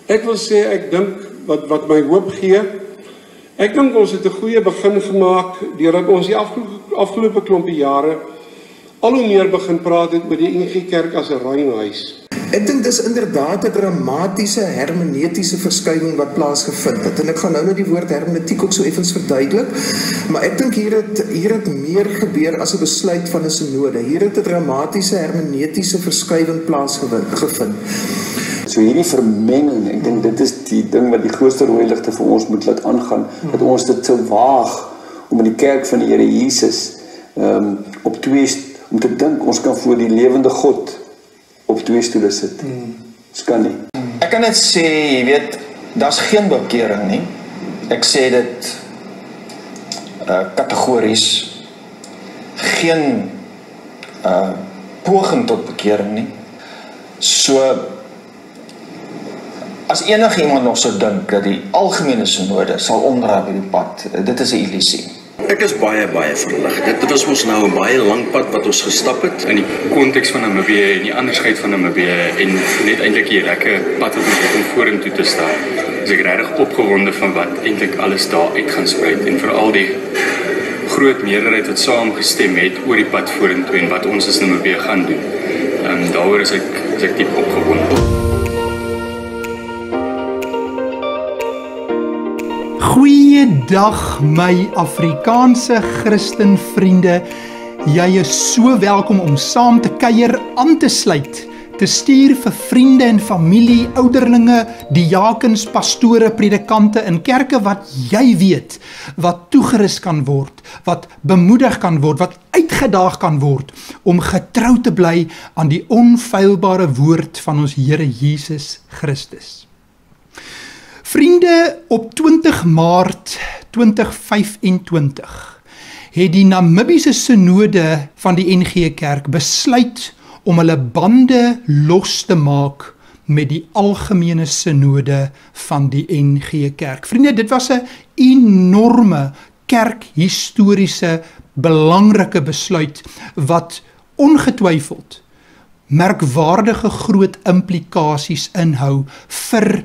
Ek wil sê, ek dink wat my hoop gee, ek dink ons het 'n goeie begin gemaak deurdat ons die afgelope klompie jare al hoe meer begin praat het met die NG Kerk as 'n reinshuis. Ek dink dis inderdaad 'n dramatiese hermeneutiese verskuiwing wat plaasgevind het. En ek gaan nou die woord hermeneutiek ook so effens verduidelik, maar ek dink hier het meer gebeur as 'n besluit van 'n synode. Hier het 'n dramatiese hermeneutiese verskuiwing plaasgevind. So hierdie vermenging, ek dink dit is die ding wat die grootste rooi ligte vir ons moet laat aangaan, dat ons dit sou waag om in die kerk van die Here Jesus op twee, om te dink ons kan voor die lewende God op twee stoele sit. Dis kan nie. Ek kan net sê, jy weet, daar's geen bekering nie. Ek sê dit kategories. Geen poging tot bekering nie. So, as enige iemand nog sou dink dat die algemene synode sal omdraai by die pad, dit is 'n illusie. Ek is baie verlig. Dit was ons nou 'n baie lang pad wat ons gestap het. In die konteks van Namibië en die andersheid van Namibië en net eintlik die lekker pad wat ons het om vorentoe te staan. Is ek regtig opgewonde van wat eintlik alles daar uit gaan spruit en veral die groot meerderheid wat saamgestem het oor die pad vorentoe en wat ons as Namibië gaan doen. Daaroor is ek diep opgewonde. Goeiedag my Afrikaanse Christen vriende. Jy is so welkom om saam te kuier, aan te sluit, te stuur vir vriende en familie, ouderlinge, diakens, pastore, predikante in kerke wat jy weet, wat toegerus kan word, wat bemoedig kan word, wat uitgedaag kan word, om getrou te bly aan die onfeilbare woord van ons Here Jesus Christus. Vriende, op 20 Maart 2025 het die Namibiese synode van die NG Kerk besluit om hulle bande los te maak met die algemene synode van die NG Kerk. Vriende, dit was 'n enorme kerkhistoriese belangrike besluit wat ongetwyfeld merkwaardige groot implikasies inhou vir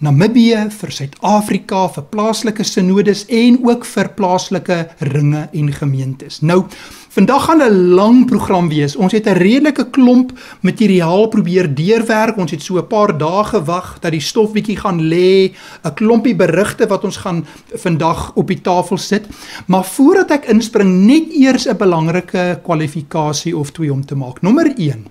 Namibië, vir Suid-Afrika, vir plaaslike synodes en ook vir plaaslike ringe en gemeentes. Nou, vandag gaan 'n lang program wees. Ons het 'n redelike klomp materiaal probeer deurwerk. Ons het so 'n paar dae gewag dat die stof bietjie gaan lê, 'n klompie berigte wat ons gaan vandag op die tafel sit. Maar voordat ek inspring, net eers 'n belangrike kwalifikasie of twee om te maak. Nommer 1.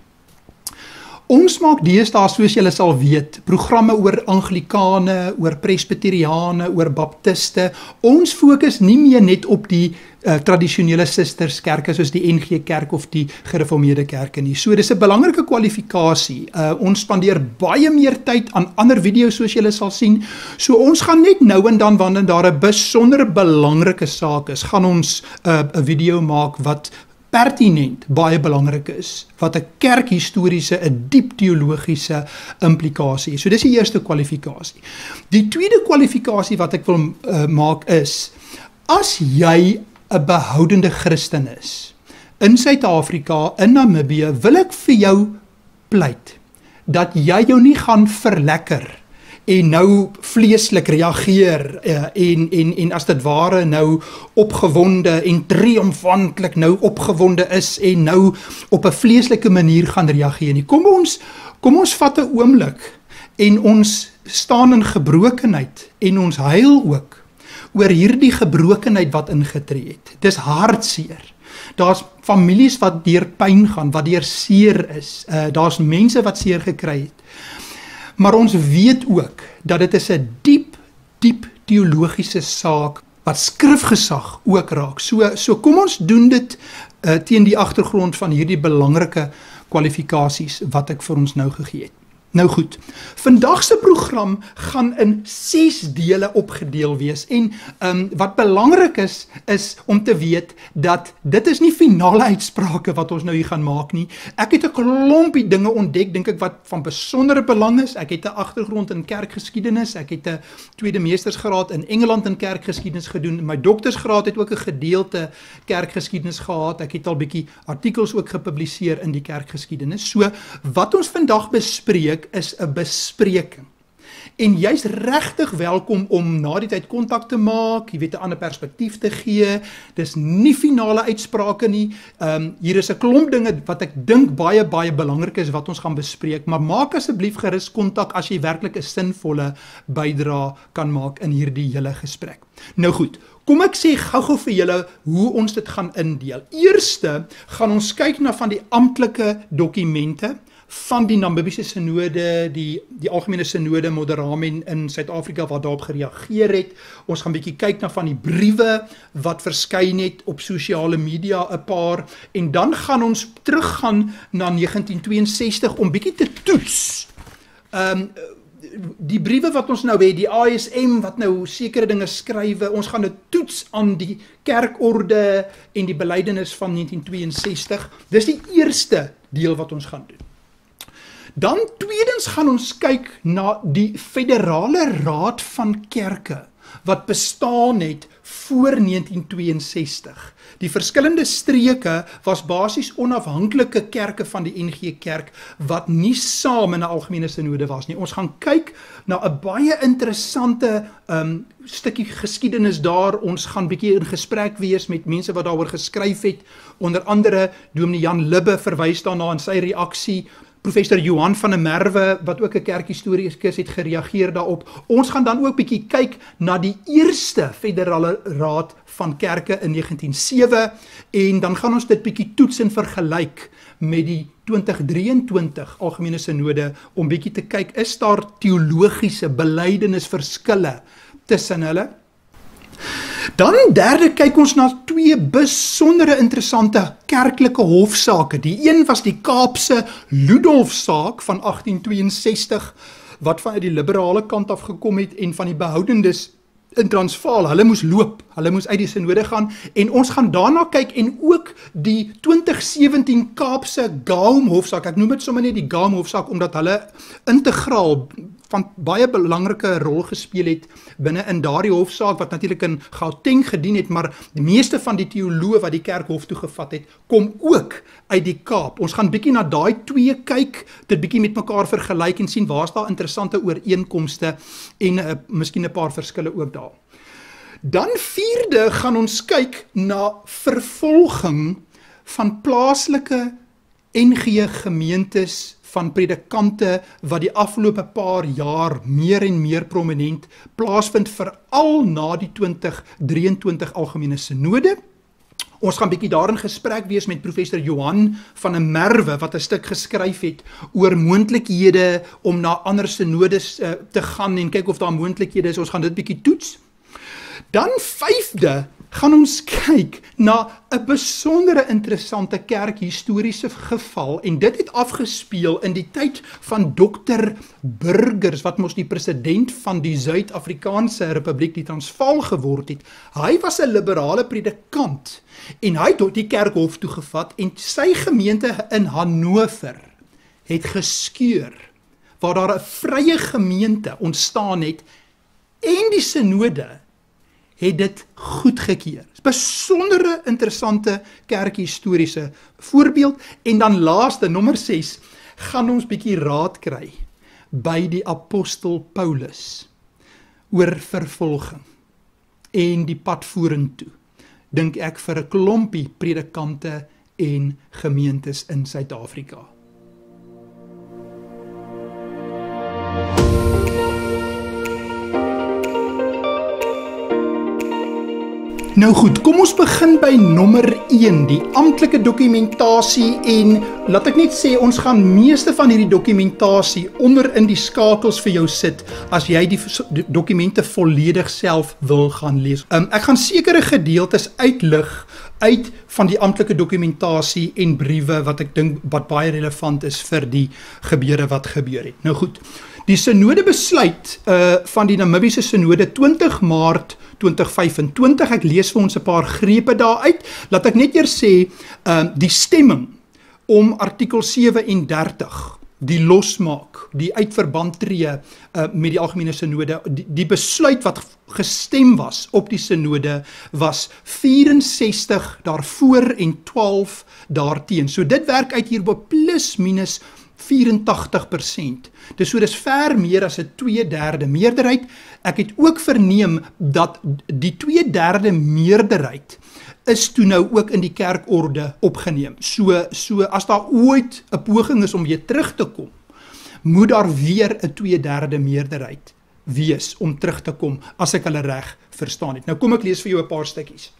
Ons maak deesdae, soos julle sal weet, programme oor Anglikane, oor Presbyteriane, oor Baptiste. Ons fokus nie meer net op die tradisionele sisterskerke soos die NG Kerk of die gereformeerde kerke nie. So dis 'n belangrike kwalifikasie. Ons spandeer baie meer tyd aan ander video's soos julle sal sien. So ons gaan net nou en dan wanneer daar 'n besondere belangrike saak is, gaan ons 'n video maak wat pertinent baie belangrik is, wat 'n kerkhistoriese, 'n diep teologiese implikasie is. So dis die eerste kwalifikasie. Die tweede kwalifikasie wat ek wil maak is, as jy 'n behoudende Christen is, in Suid-Afrika, in Namibië, wil ek vir jou pleit, dat jy jou nie gaan verlekker, en nou vleeslik reageer, en as dit ware nou opgewonde en triomfantlik nou opgewonde is, en nou op 'n vleeslike manier gaan reageer nie. Kom ons vat 'n oomblik, en ons staan in gebrokenheid, en ons huil ook, oor hierdie gebrokenheid wat ingetree het. Dis hartseer. Daar's families wat deur pyn gaan, wat deur seer is. Daar's mense wat seer gekry het. Maar ons weet ook dat dit is 'n diep teologiese saak wat skrifgesag ook raak. So kom ons doen dit teen die agtergrond van hierdie belangrike kwalifikasies wat ek vir ons nou gegee het. Nou goed, vandag se program gaan in 6 dele opgedeel wees en wat belangrik is om te weet dat dit is nie finale uitsprake wat ons nou hier gaan maak nie. Ek het 'n klompie dinge ontdek, dink ek, wat van besondere belang is. Ek het 'n agtergrond in kerkgeskiedenis, ek het 'n tweede meestersgraad in Engeland in kerkgeskiedenis gedoen. My doktorsgraad het ook 'n gedeelte kerkgeskiedenis gehad. Ek het al bietjie artikels ook gepubliseer in die kerkgeskiedenis. So wat ons vandag bespreek is 'n bespreking. En jy's regtig welkom om na die tyd kontak te maak, jy weet 'n ander perspektief te gee. Dis nie finale uitsprake nie. Hier is 'n klomp dinge wat ek dink baie belangrik is wat ons gaan bespreek, maar maak asseblief gerus kontak as jy werklik 'n sinvolle bydra kan maak in hierdie hele gesprek. Nou goed, kom ek sê gou-gou vir julle hoe ons dit gaan indeel. Eerste gaan ons kyk na van die amptelike dokumente van die Namibiese Sinode, die algemene Sinode Moderamen in Suid-Afrika wat daarop gereageer het. Ons gaan bietjie kyk na van die briewe wat verskyn het op sosiale media 'n paar, en dan gaan ons teruggaan na 1962 om bietjie te toets. Die briewe wat ons nou het, die ASM wat nou sekere dinge skrywe, ons gaan dit toets aan die kerkorde en die belydenis van 1962. Dis die eerste deel wat ons gaan doen. Dan tweedens gaan ons kyk na die Federale Raad van Kerke wat bestaan het voor 1962. Die verskillende streke was basies onafhanklike kerke van die NG Kerk wat nie saam in 'n algemene sinode was nie. Ons gaan kyk na 'n baie interessante stukkie geskiedenis daar. Ons gaan bietjie in gesprek wees met mense wat daaroor geskryf het, onder andere Dominee Jan Libbe verwys daarna in sy reaksie. Professor Johan van der Merwe, wat ook 'n kerkhistorikus het gereageer daarop. Ons gaan dan ook bietjie kyk na die eerste Federale Raad van Kerke in 1907 en dan gaan ons dit bietjie toets en vergelyk met die 2023 Algemene Sinode om bietjie te kyk, is daar teologiese belydenisverskille tussen hulle? Dan derde kyk ons na twee besondere interessante kerklike hofsaake. Die een was die Kaapse Ludolfsaak van 1862 wat vanuit die liberale kant af gekom het en van die behoudendes in Transvaal. Hulle moes loop, hulle moes uit die sinode gaan en ons gaan daarna kyk en ook die 2017 Kaapse Gaum hofsaak. Ek noem dit sommer net die Gaum hofsaak omdat hulle integraal van baie belangrike rol gespeel het binne in daardie hofsaak wat natuurlik in Gauteng gedien het, maar die meeste van die teoloë wat die kerk hof toe gevat het, kom ook uit die Kaap. Ons gaan bietjie na daai twee kyk, dit bietjie met mekaar vergelyk en sien waar is daar interessante ooreenkomste en miskien 'n paar verskille ook daar. Dan vierde gaan ons kyk na vervolging van plaaslike NG gemeentes van predikante wat die afgelope paar jaar meer en meer prominent plaasvind, veral na die 2023 Algemene Sinode. Ons gaan bietjie daarin gesprek wees met professor Johan van der Merwe wat 'n stuk geskryf het oor moontlikhede om na ander sinodes te gaan en kyk of daar moontlikhede is. Ons gaan dit bietjie toets. Dan vyfde gaan ons kyk na 'n besondere interessante kerkhistoriese geval en dit het afgespeel in die tyd van Dr. Burgers wat mos die president van die Suid-Afrikaanse Republiek die Transvaal geword het. Hy was 'n liberale predikant en hy het die kerkhof toegevat en sy gemeente in Hannover het geskeur waar daar 'n vrye gemeente ontstaan het en die sinode het dit goedgekeur. Besondere interessante kerkhistoriese voorbeeld. En dan laaste, nommer 6, gaan ons bietjie raad kry by die apostel Paulus oor vervolging en die pad vorentoe, dink ek vir 'n klompie predikante en gemeentes in Suid-Afrika. Nou goed, kom ons begin by nommer 1, die amptelike dokumentasie en laat ek net sê, ons gaan meeste van hierdie dokumentasie onder in die skakels vir jou sit as jy die dokumente volledig self wil gaan lees. Ek gaan sekere gedeeltes uitlig uit van die amptelike dokumentasie en briewe wat ek dink wat baie relevant is vir die gebeure wat gebeur het. Nou goed, die sinode besluit van die Namibiese Sinode 20 Maart 2025, ek lees vir ons 'n paar grepe daaruit, laat ek net eers sê, die stemming om artikel 37, die losmaak, die uitverband tree met die Algemene Sinode, die besluit wat gestem was op die sinode was 64 daarvoor en 12 daarteen. So dit werk uit hier op plus minus 84%. Dis ver meer as 'n 2/3 meerderheid. Ek het ook verneem dat die 2/3 meerderheid is toe nou ook in die kerkorde opgeneem. So as daar ooit 'n poging is om weer terug te kom, moet daar weer 'n 2/3 meerderheid wees om terug te kom, as ek hulle reg verstaan het. Nou kom ek lees vir jou 'n paar stukkies.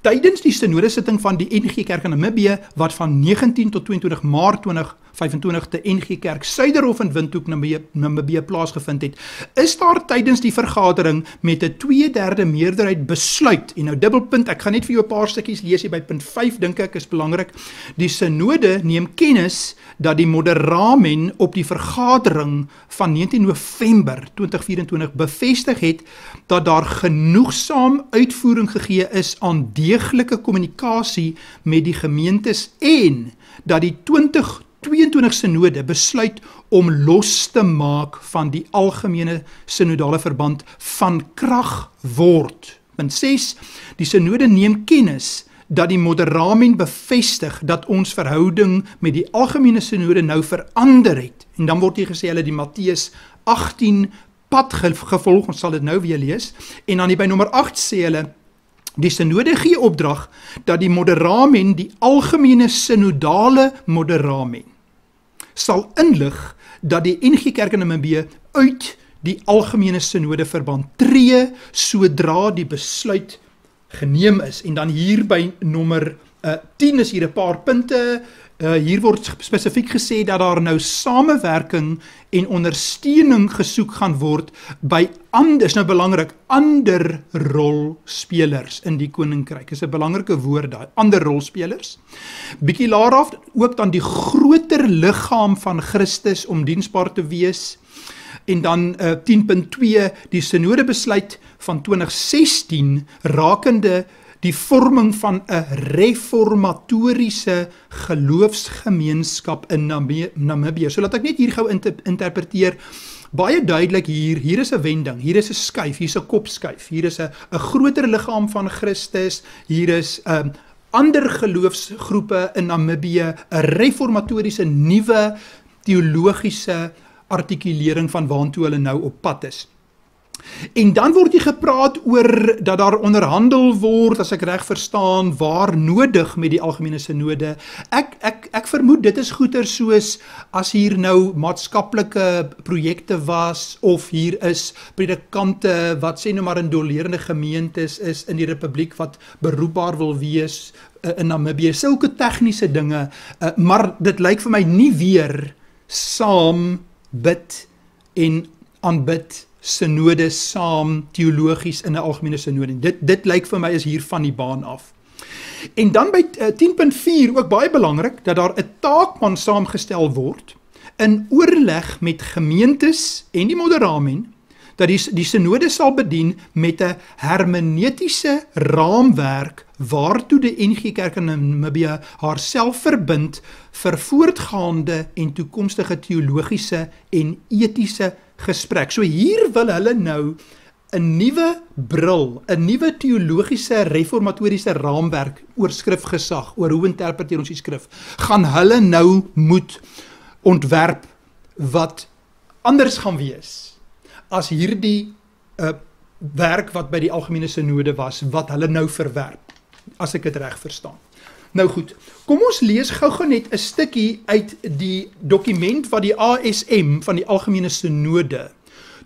Tydens die synodesitting van die NG Kerk in Namibië, wat van 19 tot 22 Maart 2025 te NG Kerk Suiderhof in Windhoek, Namibië plaasgevind het, is daar tydens die vergadering met 'n 2/3 meerderheid besluit, en nou dubbelpunt, ek gaan net vir jou 'n paar stukkies lees hier by punt 5, dink ek is belangrik. Die synode neem kennis dat die moderamen op die vergadering van 19 November 2024 bevestig het dat daar genoegsaam uitvoering gegee is aan deeglike kommunikasie met die gemeentes en dat die 2022 synode besluit om los te maak van die algemene synodale verband van krag word. Punt 6. Die synode neem kennis dat die moderamen bevestig dat ons verhouding met die algemene synode nou verander het. En dan word hier gesê hulle die Matteus 18 pad gevolg, ons sal dit nou weer lees, en dan by nommer 8 sê hulle, die synode gee opdrag dat die moderamen, die algemene synodale moderamen, sal inlig dat die NG Kerk in Namibië uit die algemene synode verband tree, sodra die besluit geneem is. En dan hier by nommer 10 is hier 'n paar punte. Hier word spesifiek gesê dat daar nou samewerking en ondersteuning gesoek gaan word by is nou belangrik, ander rolspelers in die koninkryk. Is 'n belangrike woord daai, ander rolspelers. Bietjie later af ook dan die groter liggaam van Christus om diensbaar te wees. En dan 10.2, die synode besluit van 2016 rakende die vorming van 'n reformatoriese geloofsgemeenskap in Namibië. So laat ek net hier gou interpreteer, baie duidelik hier is 'n wending, hier is 'n skuif, hier is 'n kopskuif, hier is 'n groter liggaam van Christus, hier is ander geloofsgroepe in Namibië, 'n reformatoriese nuwe teologiese artikulering van waantoe hulle nou op pad is. En dan word hier gepraat oor dat daar onderhandel word, as ek reg verstaan, waar nodig met die algemene synode. Ek vermoed dit is goeie soos as hier nou maatskaplike projekte was, of hier is predikante wat sê nou maar in dolerende gemeentes is in die republiek wat beroepbaar wil wees in Namibië, sulke tegniese dinge, maar dit lyk vir my nie weer saam bid en aanbid synode saam teologies in 'n algemene synode. Dit lyk vir my is hier van die baan af. En dan by 10.4 ook baie belangrik dat daar 'n taakman saamgestel word in oorleg met gemeentes en die moderamen dat die synode sal bedien met 'n hermeneutiese raamwerk waartoe die NG Kerk in Namibië haarself verbind vir voortgaande en toekomstige teologiese en etiese gesprek. So hier wil hulle nou 'n nuwe bril, 'n nuwe teologiese reformatoriese raamwerk oor skrifgesag, oor hoe interpreteer ons die skrif, gaan hulle nou moet ontwerp wat anders gaan wees as hierdie werk wat by die algemene synode was, wat hulle nou verwerp, as ek dit reg verstaan. Nou goed, kom ons lees gou net 'n stukkie uit die dokument wat die ASM van die algemene synode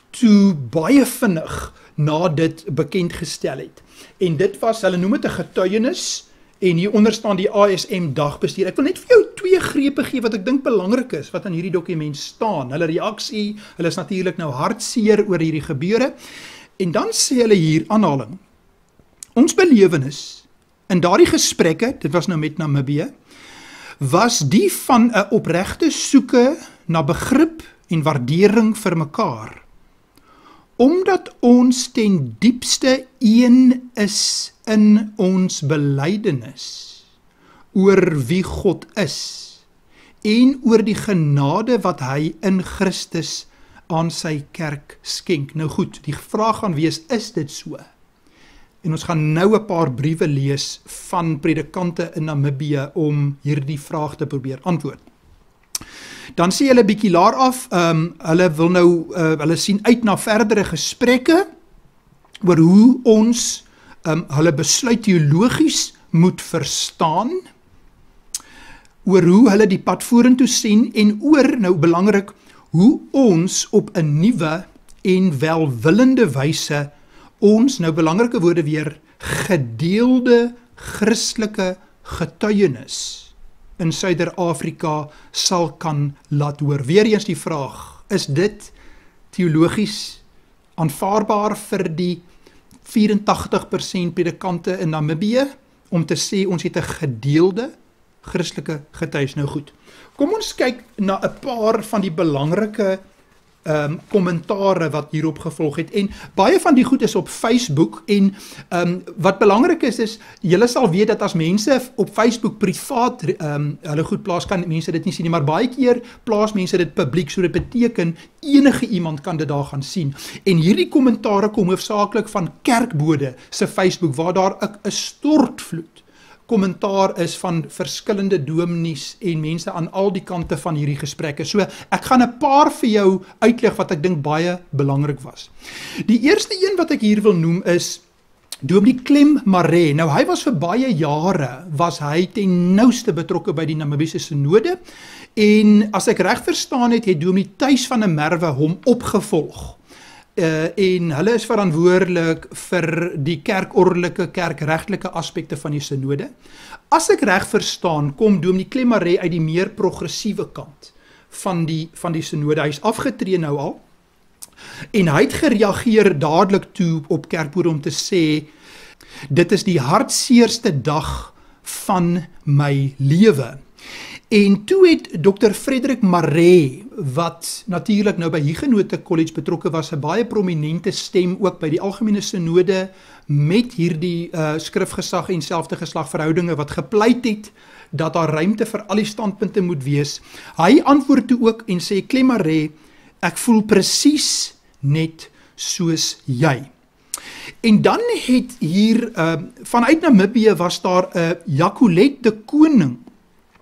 toe baie vinnig na dit bekend gestel het. En dit was, hulle noem dit 'n getuienis, en hieronder staan die ASM dagbestuur. Ek wil net vir jou 2 grepe gee wat ek dink belangrik is, wat in hierdie dokument staan. Hulle reaksie, hulle is natuurlik nou hartseer oor hierdie gebeure. En dan sê hulle hier, aanhaling, ons belewenis in daardie gesprekke, dit was nou met Namibië, was die van 'n opregte soeke na begrip en waardering vir mekaar. Omdat ons ten diepste een is in ons belydenis oor wie God is en oor die genade wat hy in Christus aan sy kerk skenk. Nou goed, die vraag gaan wees, is dit so? En ons gaan nou 'n paar briewe lees van predikante in Namibië om hierdie vraag te probeer antwoord. Dan sê hulle bietjie laer af, hulle wil nou, hulle sien uit na verdere gesprekke oor hoe ons hulle besluit teologies moet verstaan, oor hoe hulle die pad vorentoe sien en oor, nou belangrik, hoe ons op 'n nuwe en welwillende wyse ons, nou belangrike woorde weer, gedeelde Christelike getuienis in Suider-Afrika sal kan laat hoor. Weereens die vraag, is dit teologies aanvaarbaar vir die 84% predikante in Namibië om te sê ons het 'n gedeelde Christelike getuienis? Nou goed, kom ons kyk na 'n paar van die belangrike kommentare wat hierop gevolg het, en baie van die goed is op Facebook, en wat belangrik is, julle sal weet dat as mense op Facebook privaat hulle goed plaas, kan mense dit nie sien nie, maar baie keer plaas mense dit publiek, so dit beteken enige iemand kan dit daar gaan sien, en hierdie kommentare kom hoofsaaklik van kerkbode se Facebook, waar daar 'n stortvloed kommentaar is van verskillende dominees en mense aan al die kante van hierdie gesprekke. So ek gaan 'n paar vir jou uitlig wat ek dink baie belangrik was. Die eerste een wat ek hier wil noem is Dominee Clem Maree. Nou hy was vir baie jare, was hy ten nouste betrokke by die Namibiese Sinode, en as ek reg verstaan het Dominee Thuis van der Merwe hom opgevolg. En hulle is verantwoordelik vir die kerkordelike, kerkregtelike aspekte van die Sinode. As ek reg verstaan, kom Dominee Clem Maree uit die meer progressiewe kant van die Sinode. Hy is afgetree nou al, en hy het gereageer dadelik toe op kerkbode om te sê, dit is die hartseerste dag van my lewe. En toe het Dr. Frederik Maree, wat natuurlik nou by Huguenote College betrokke was, 'n baie prominente stem ook by die Algemene Sinode met hierdie skrifgesag en selfde geslagverhoudinge wat gepleit het dat daar ruimte vir al die standpunte moet wees. Hy antwoord toe ook en sê, Clem Maree, ek voel presies net soos jy. En dan het hier, vanuit Namibië was daar 'n Jacolet de Koning,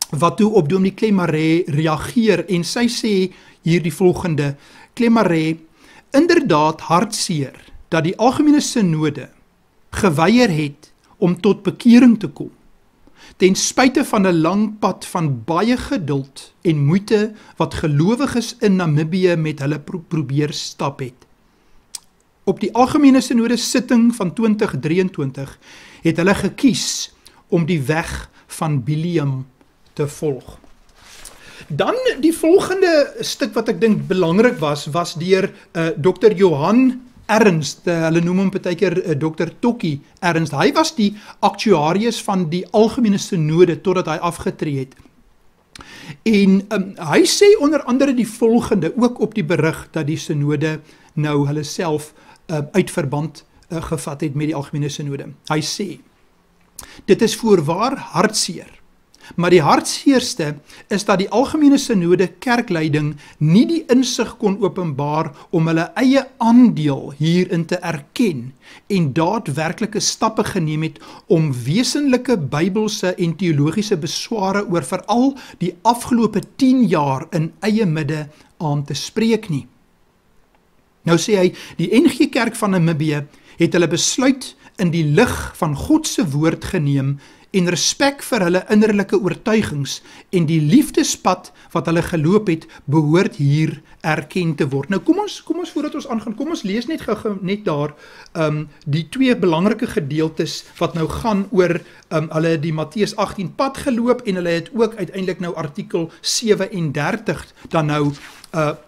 wat toe op Dominee Clem Maree reageer, en sy sê hier die volgende, Clem Maree, inderdaad hartseer dat die Algemene Sinode geweier het om tot bekering te kom, ten spyte van 'n lang pad van baie geduld en moeite wat gelowiges in Namibië met hulle probeer stap het. Op die Algemene Sinode sitting van 2023 het hulle gekies om die weg van Bilium te volg. Dan die volgende stuk wat ek dink belangrik was deur Dr. Johan Ernst, hulle noem hom partykeer Dr. Tokkie Ernst. Hy was die aktuarius van die Algemene Sinode totdat hy afgetree het. En hy sê onder andere die volgende, ook op die berig dat die Sinode nou hulle self uit verband gevat het met die Algemene Sinode. Hy sê, dit is voorwaar hartseer, maar die hartseerste is dat die Algemene Sinode kerkleiding nie die insig kon openbaar om hulle eie aandeel hierin te erken en daadwerklike stappe geneem het om wesenlike Bybelse en teologiese besware oor veral die afgelope 10 jaar in eie midde aan te spreek nie. Nou sê hy, die NG Kerk van Namibië het hulle besluit in die lig van God se woord geneem en respek vir hulle innerlike oortuigings en die liefdespad wat hulle geloop het, behoort hier erken te word. Nou kom ons voordat ons aangaan, kom ons lees net gou net daar die twee belangrike gedeeltes wat nou gaan oor hulle die Matteus 18 pad geloop en hulle het ook uiteindelik nou artikel 37 dan nou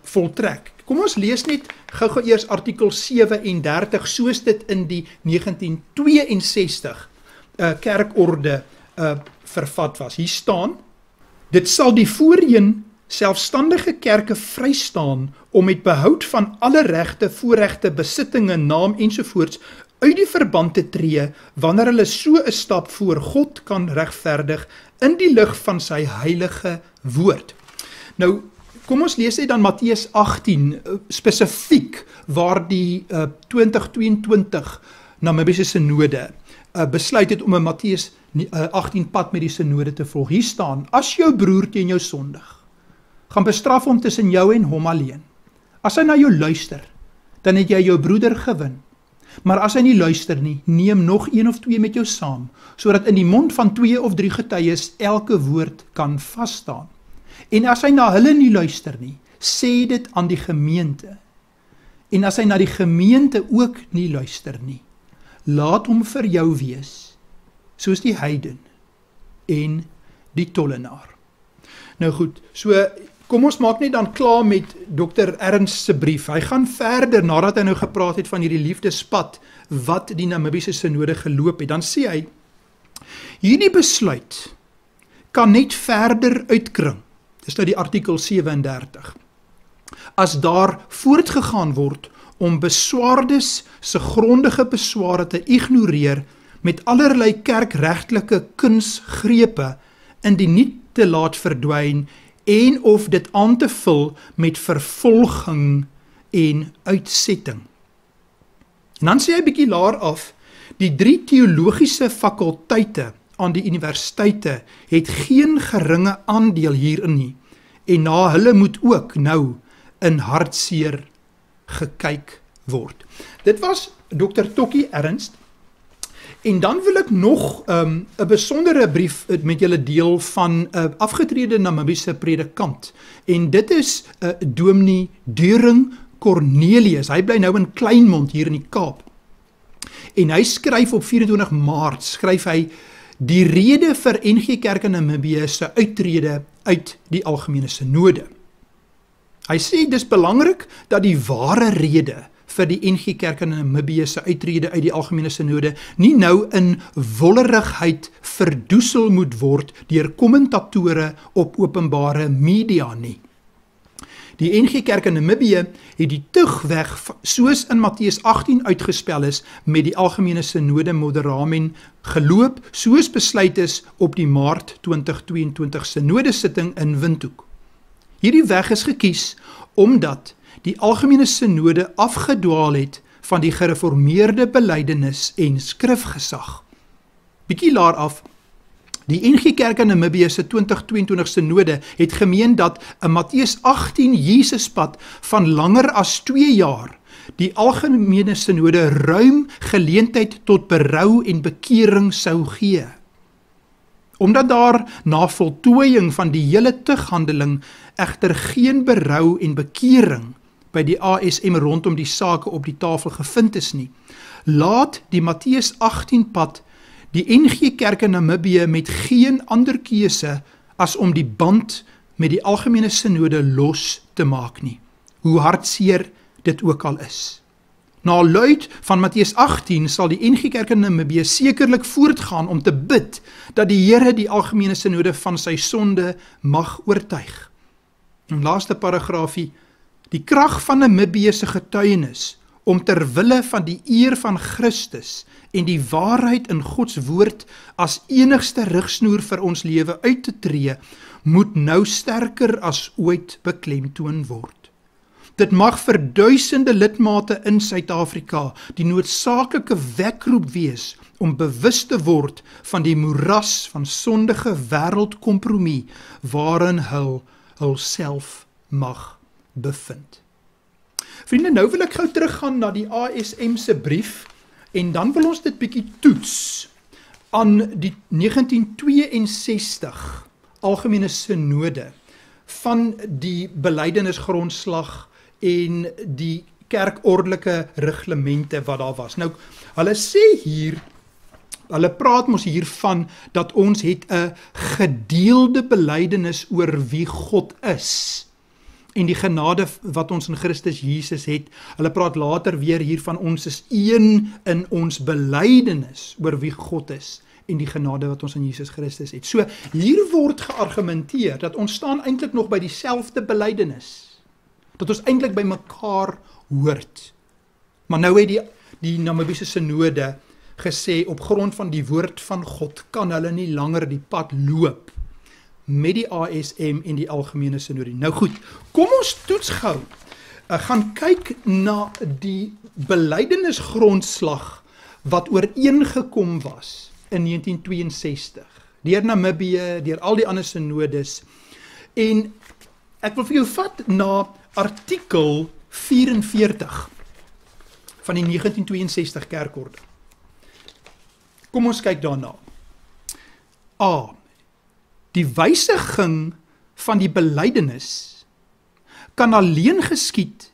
voltrek. Kom ons lees net gou eers artikel 37 soos dit in die 1962 kerkorde vervat was. Hier staan, dit sal die voorheen selfstandige kerke vrystaan om met behoud van alle regte, voorregte, besittinge, naam ensovoorts uit die verband te tree wanneer hulle so 'n stap voor God kan regverdig in die lig van sy heilige woord. Nou, kom ons lees net dan Matteus 18 spesifiek waar die 2022 Namibiese Sinode besluit het om 'n Matteus 18 pad met die Sinode te volg. Hier staan, as jou broer teen jou sondig, gaan bestraf hom tussen jou en hom alleen. As hy na jou luister, dan het jy jou broeder gewin. Maar as hy nie luister nie, neem nog 1 of 2 met jou saam, sodat in die mond van 2 of 3 getuies elke woord kan vasstaan. En as hy na hulle nie luister nie, sê dit aan die gemeente. En as hy na die gemeente ook nie luister nie, laat hom vir jou wees, soos die heiden en die tollenaar. Nou goed, so kom ons maak net dan klaar met Dr. Ernst se brief. Hy gaan verder, nadat hy nou gepraat het van hierdie liefdespad, wat die Namibiese synode geloop het. Dan sê hy, hierdie besluit kan net verder uitkring. Dis nou die artikel 37. As daar voortgegaan word om beswaardes se grondige besware te ignoreer met allerlei kerkregtelike kunsgrepe in die nie te laat verdwyn en of dit aan te vul met vervolging en uitsetting. En dan sê hy bietjie laer af, die 3 teologiese fakulteite aan die universiteite het geen geringe aandeel hierin nie, en na hulle moet ook nou in hartseer gekyk word. Dit was Dr. Tokkie Ernst, en dan wil ek nog 'n besondere brief met julle deel van 'n afgetrede Namibiese predikant, en dit is Dominee Deuring Cornelius. Hy bly nou in Kleinmond hier in die Kaap, en hy skryf op 24 Maart, skryf hy, die rede vir NG Kerk in Namibië se uittrede uit die Algemene Synode. Hy sê dis belangrik dat die ware rede vir die NG Kerk in Namibië se uittrede uit die Algemene Synode nie nou in wollerigheid verdoesel moet word deur kommentatore op openbare media nie. Die NG Kerk in Namibië het die tugweg soos in Matteus 18 uitgespel is met die Algemene Synode Moderamen geloop soos besluit is op die Maart 2022 synodesitting in Windhoek. Hierdie weg is gekies omdat die Algemene Synode afgedwaal het van die gereformeerde belydenis en skrifgesag. Bietjie laer af, die NG Kerk in Namibië se 2022 synode het gemeen dat 'n Matteus 18 Jesuspad van langer as 2 jaar die Algemene Synode ruim geleentheid tot berou en bekering sou gee. Omdat daar na voltooiing van die hele tughandeling egter geen berou en bekering by die ASM rondom die sake op die tafel gevind is nie, laat die Matteus 18 pad die NG Kerk in Namibië met geen ander keuse as om die band met die Algemene Synode los te maak nie, hoe hartseer dit ook al is. Na luid van Matteus 18 sal die NG Kerk in Namibië sekerlik voortgaan om te bid dat die Here die Algemene Synode van sy sonde mag oortuig. En laaste paragraafie, die krag van Namibië se getuienis om ter wille van die eer van Christus en die waarheid in Gods woord as enigste rigsnoer vir ons lewe uit te tree, moet nou sterker as ooit beklemtoon word. Dit mag vir duisende lidmate in Suid-Afrika die noodsaaklike wekroep wees om bewus te word van die moeras van sondige wêreldkompromie waarin hulself mag bevind. Vriende, nou wil ek gou teruggaan na die ASM se brief, en dan wil ons dit bietjie toets aan die 1962 Algemene Synode van die belydenisgrondslag en die kerkordelike reglemente wat daar was. Nou, hulle sê hier, hulle praat ons hiervan dat ons het 'n gedeelde belydenis oor wie God is en die genade wat ons in Christus Jesus het. Hulle praat later weer hiervan ons is een in ons belydenis oor wie God is en die genade wat ons in Jesus Christus het. So hier word geargumenteer dat ons staan eintlik nog by dieselfde belydenis, dat ons eintlik by mekaar hoort. Maar nou het die Namibiese Synode gesê op grond van die woord van God kan hulle nie langer die pad loop met die ASM en die Algemene Synode. Nou goed, kom ons toets gou. Gaan kyk na die belydenisgrondslag wat ooreengekom was in 1962 deur Namibië, deur al die ander synodes. En Ek wil vir jou vat na artikel 44 van die 1962 kerkorde. Kom ons kyk daarna. A. Die wysiging van die belydenis kan alleen geskied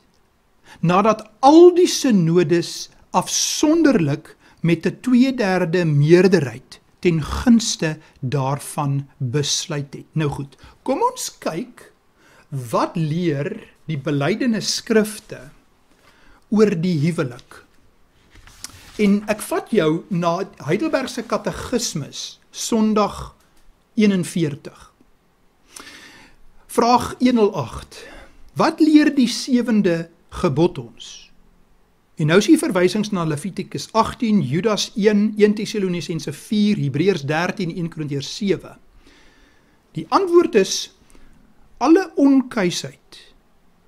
nadat al die synodes afsonderlik met 'n 2/3 meerderheid ten gunste daarvan besluit het. Nou goed, kom ons kyk wat leer die belydenisskrifte oor die huwelik. En ek vat jou na Heidelbergse Katekismus, Sondag 41. Vraag 108. Wat leer die 7de gebod ons? En nou is hier verwysings na Levitikus 18, Judas 1, 1 Tessalonisense 4, Hebreërs 13, 1 Korintiërs 7. Die antwoord is, alle onkuisheid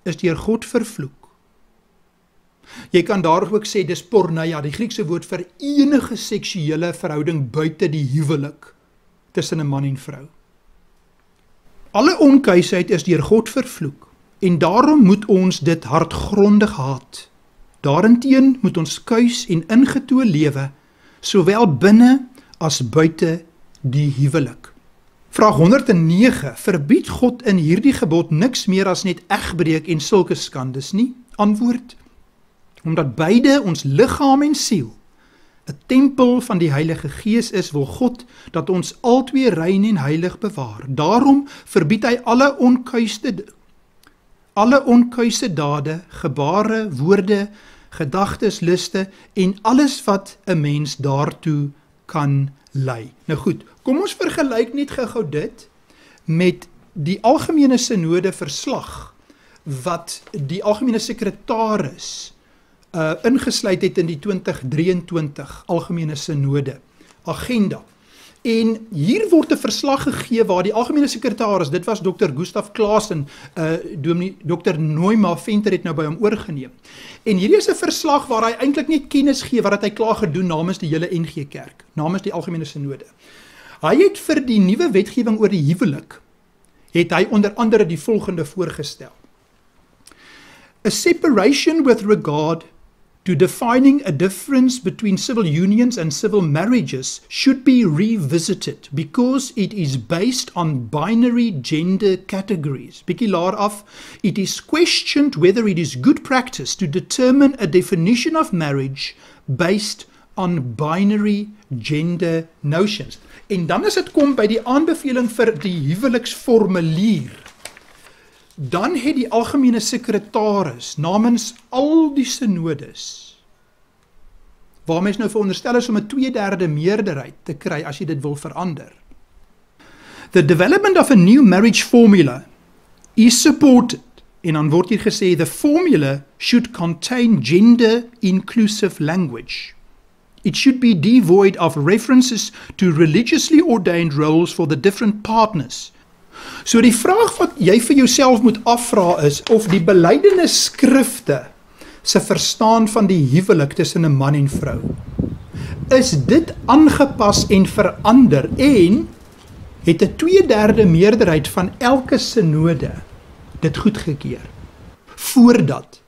is deur God vervloek. Jy kan daar ook sê, dis porneia, die Griekse woord vir enige seksuele verhouding buite die huwelik tussen 'n man en vrou. Alle onkuisheid is deur God vervloek, en daarom moet ons dit hardgrondig haat. Daarenteen moet ons kuis en ingetoe lewe, sowel binne as buite die huwelik. Vraag 109, verbied God in hierdie gebod niks meer as net egbreek en sulke skandes nie? Antwoord, omdat beide ons liggaam en siel 'n tempel van die Heilige Gees is, wil God dat ons albei rein en heilig bewaar. Daarom verbied hy alle onkuise dade, gebare, woorde, gedagtes, liste en alles wat 'n mens daartoe kan lei. Nou goed, kom ons vergelyk net gou dit met die algemene synode verslag wat die algemene sekretaris ingesluit het in die 2023 algemene synode agenda. En hier word 'n verslag gegee waar die algemene sekretaris, dit was Dr. Gustav Klaasen, Dr. Noema Venter het nou by hom oorgeneem. En hierdie is 'n verslag waar hy eintlik net kennis gee wat hy klaar gedoen namens die hele NG Kerk, namens die algemene synode. Hy het vir die nuwe wetgewing oor die huwelik, het hy onder andere die volgende voorgestel. A separation with regard to defining a difference between civil unions and civil marriages should be revisited because it is based on binary gender categories. Bietjie laer af, it is questioned whether it is good practice to determine a definition of marriage based on binary gender notions. En dan as dit kom by die aanbeveling vir die huweliksformulier, dan het die algemene sekretaris namens al die synodes, waar mens nou veronderstel is om 'n 2/3 meerderheid te kry as jy dit wil verander. The development of a new marriage formula is supported, en dan word hier gesê, the formula should contain gender inclusive language. It should be devoid of references to religiously ordained roles for the different partners. So die vraag wat jy vir jouself moet afvra is of die belydenisskrifte se verstaan van die huwelik tussen 'n man en vrou, is dit aangepas en verander en het 'n 2/3 meerderheid van elke synode dit goedgekeur voordat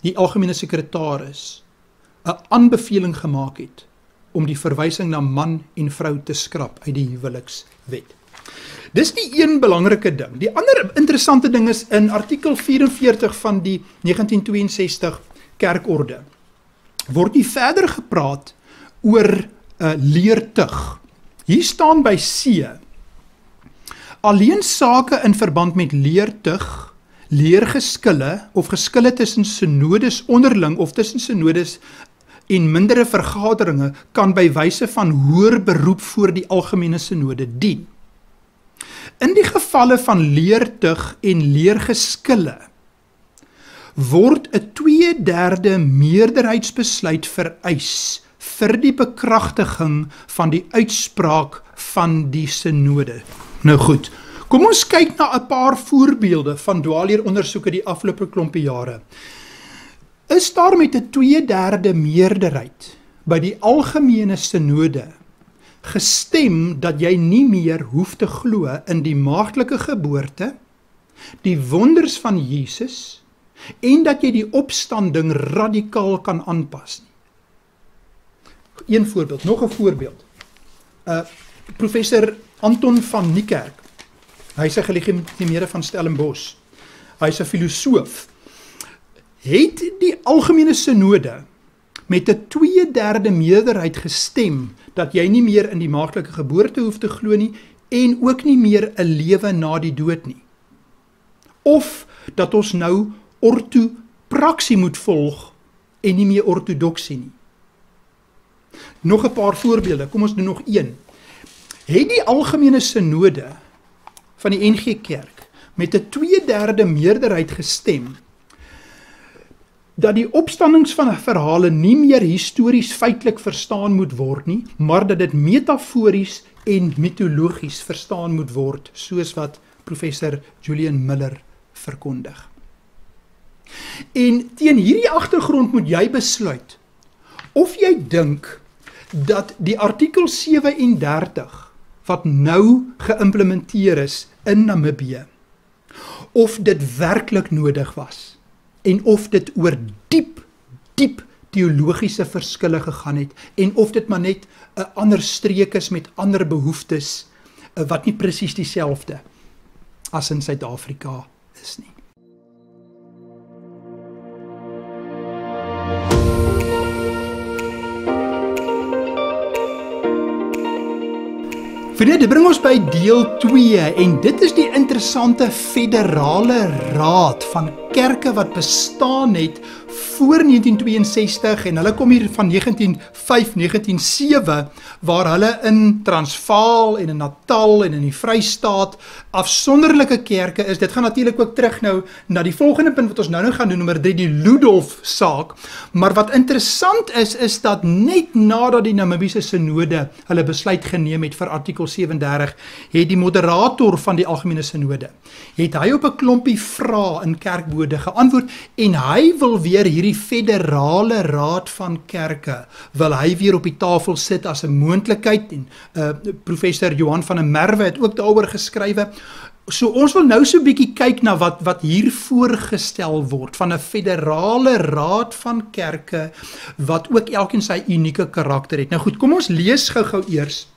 die algemene sekretaris 'n aanbeveling gemaak het om die verwysing na man en vrou te skrap uit die huwelikswet. Dis die een belangrike ding. Die ander interessante ding is in artikel 44 van die 1962 kerkorde word hier verder gepraat oor leertug. Hier staan by C, alleen sake in verband met leertug, leergeskille of geskille tussen synodes onderling of tussen synodes en mindere vergaderinge kan by wyse van hoër beroep voor die algemene synode dien. In die gevalle van leertug en leergeskille word 'n 2/3 meerderheidsbesluit vereis vir die bekragtiging van die uitspraak van die synode. Nou goed, kom ons kyk na 'n paar voorbeelde van dwaalleerondersoeke die afgelope klompie jare. Is daar met 'n 2/3 meerderheid by die algemene synode gestem dat jy nie meer hoef te glo in die maagdelike geboorte, die wonders van Jesus en dat jy die opstanding radikaal kan aanpas nie. Een voorbeeld, nog 'n voorbeeld. Professor Anton van Niekerk, hy is 'n gelegitimeerde van Stellenbosch, hy is 'n filosoof, het die algemene synode met 'n 2/3 meerderheid gestem dat jy nie meer in die maagdelike geboorte hoef te glo nie en ook nie meer 'n lewe na die dood nie. Of dat ons nou ortopraksie moet volg en nie meer ortodoksie nie. Nog 'n paar voorbeelde, kom ons doen nog een. Het die algemene synode van die NG Kerk met 'n 2/3 meerderheid gestem dat die opstandingsverhale nie meer histories feitelik verstaan moet word nie, maar dat dit metafories en mitologies verstaan moet word, soos wat professor Julian Miller verkondig. En teen hierdie agtergrond moet jy besluit of jy dink dat die artikel 37 wat nou geïmplementeer is in Namibië, of dit werklik nodig was en of dit oor diep teologiese verskille gegaan het en of dit maar net 'n ander streek is met ander behoeftes wat nie presies dieselfde as in Suid-Afrika is nie. Vriende, dit bring ons by deel 2 en dit is die interessante federale raad van kerke wat bestaan het voor 1962 en hulle kom hier van 1905, 1907 waar hulle in Transvaal en in Natal en in die Vrystaat afsonderlike kerke is. Dit gaan natuurlik ook terug nou na die volgende punt wat ons nou gaan doen, nommer 3, die Ludolf saak. Maar wat interessant is dat net nadat die Namibiese synode hulle besluit geneem het vir artikel 37, het die moderator van die algemene synode, het hy op 'n klompie vrae in kerkbode geantwoord en hy wil weer hierdie federale raad van kerke, wil hy weer op die tafel sit as 'n moontlikheid en professor Johan van der Merwe het ook daaroor geskrywe. So ons wil nou so 'n bietjie kyk na wat hier voorgestel word van 'n federale raad van kerke wat ook elkeen sy unieke karakter het. Nou goed, kom ons lees gou eers.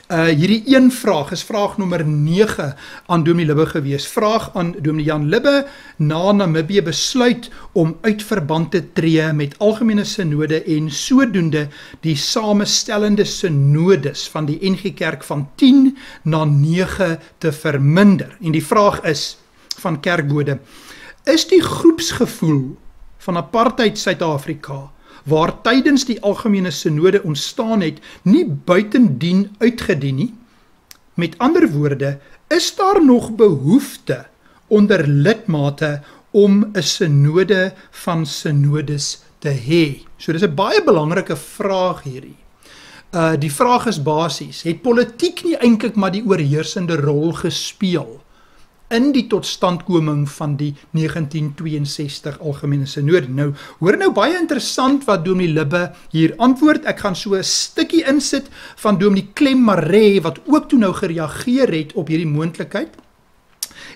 Hierdie een vraag is vraag nommer 9 aan Dominee Libbe gewees. Vraag aan Dominee Jan Libbe: na Namibië besluit om uit verband te tree met algemene synode en sodoende die samestellende synodes van die NG Kerk van 10 na 9 te verminder. En die vraag is van kerkbode: is die groepsgevoel van apartheid Suid-Afrika waar tydens die algemene synode ontstaan het, nie buitendien uitgedien nie? Met ander woorde, is daar nog behoefte onder lidmate om 'n synode van synodes te hê? So dis 'n baie belangrike vraag hierdie. Die vraag is basies, het politiek nie eintlik maar die oorheersende rol gespeel in die totstandkoming van die 1962 algemene synode? Nou, hoor nou baie interessant wat Dominee Libbe hier antwoord. Ek gaan so 'n stukkie insit van Dominee Clem Maree wat ook toe nou gereageer het op hierdie moontlikheid.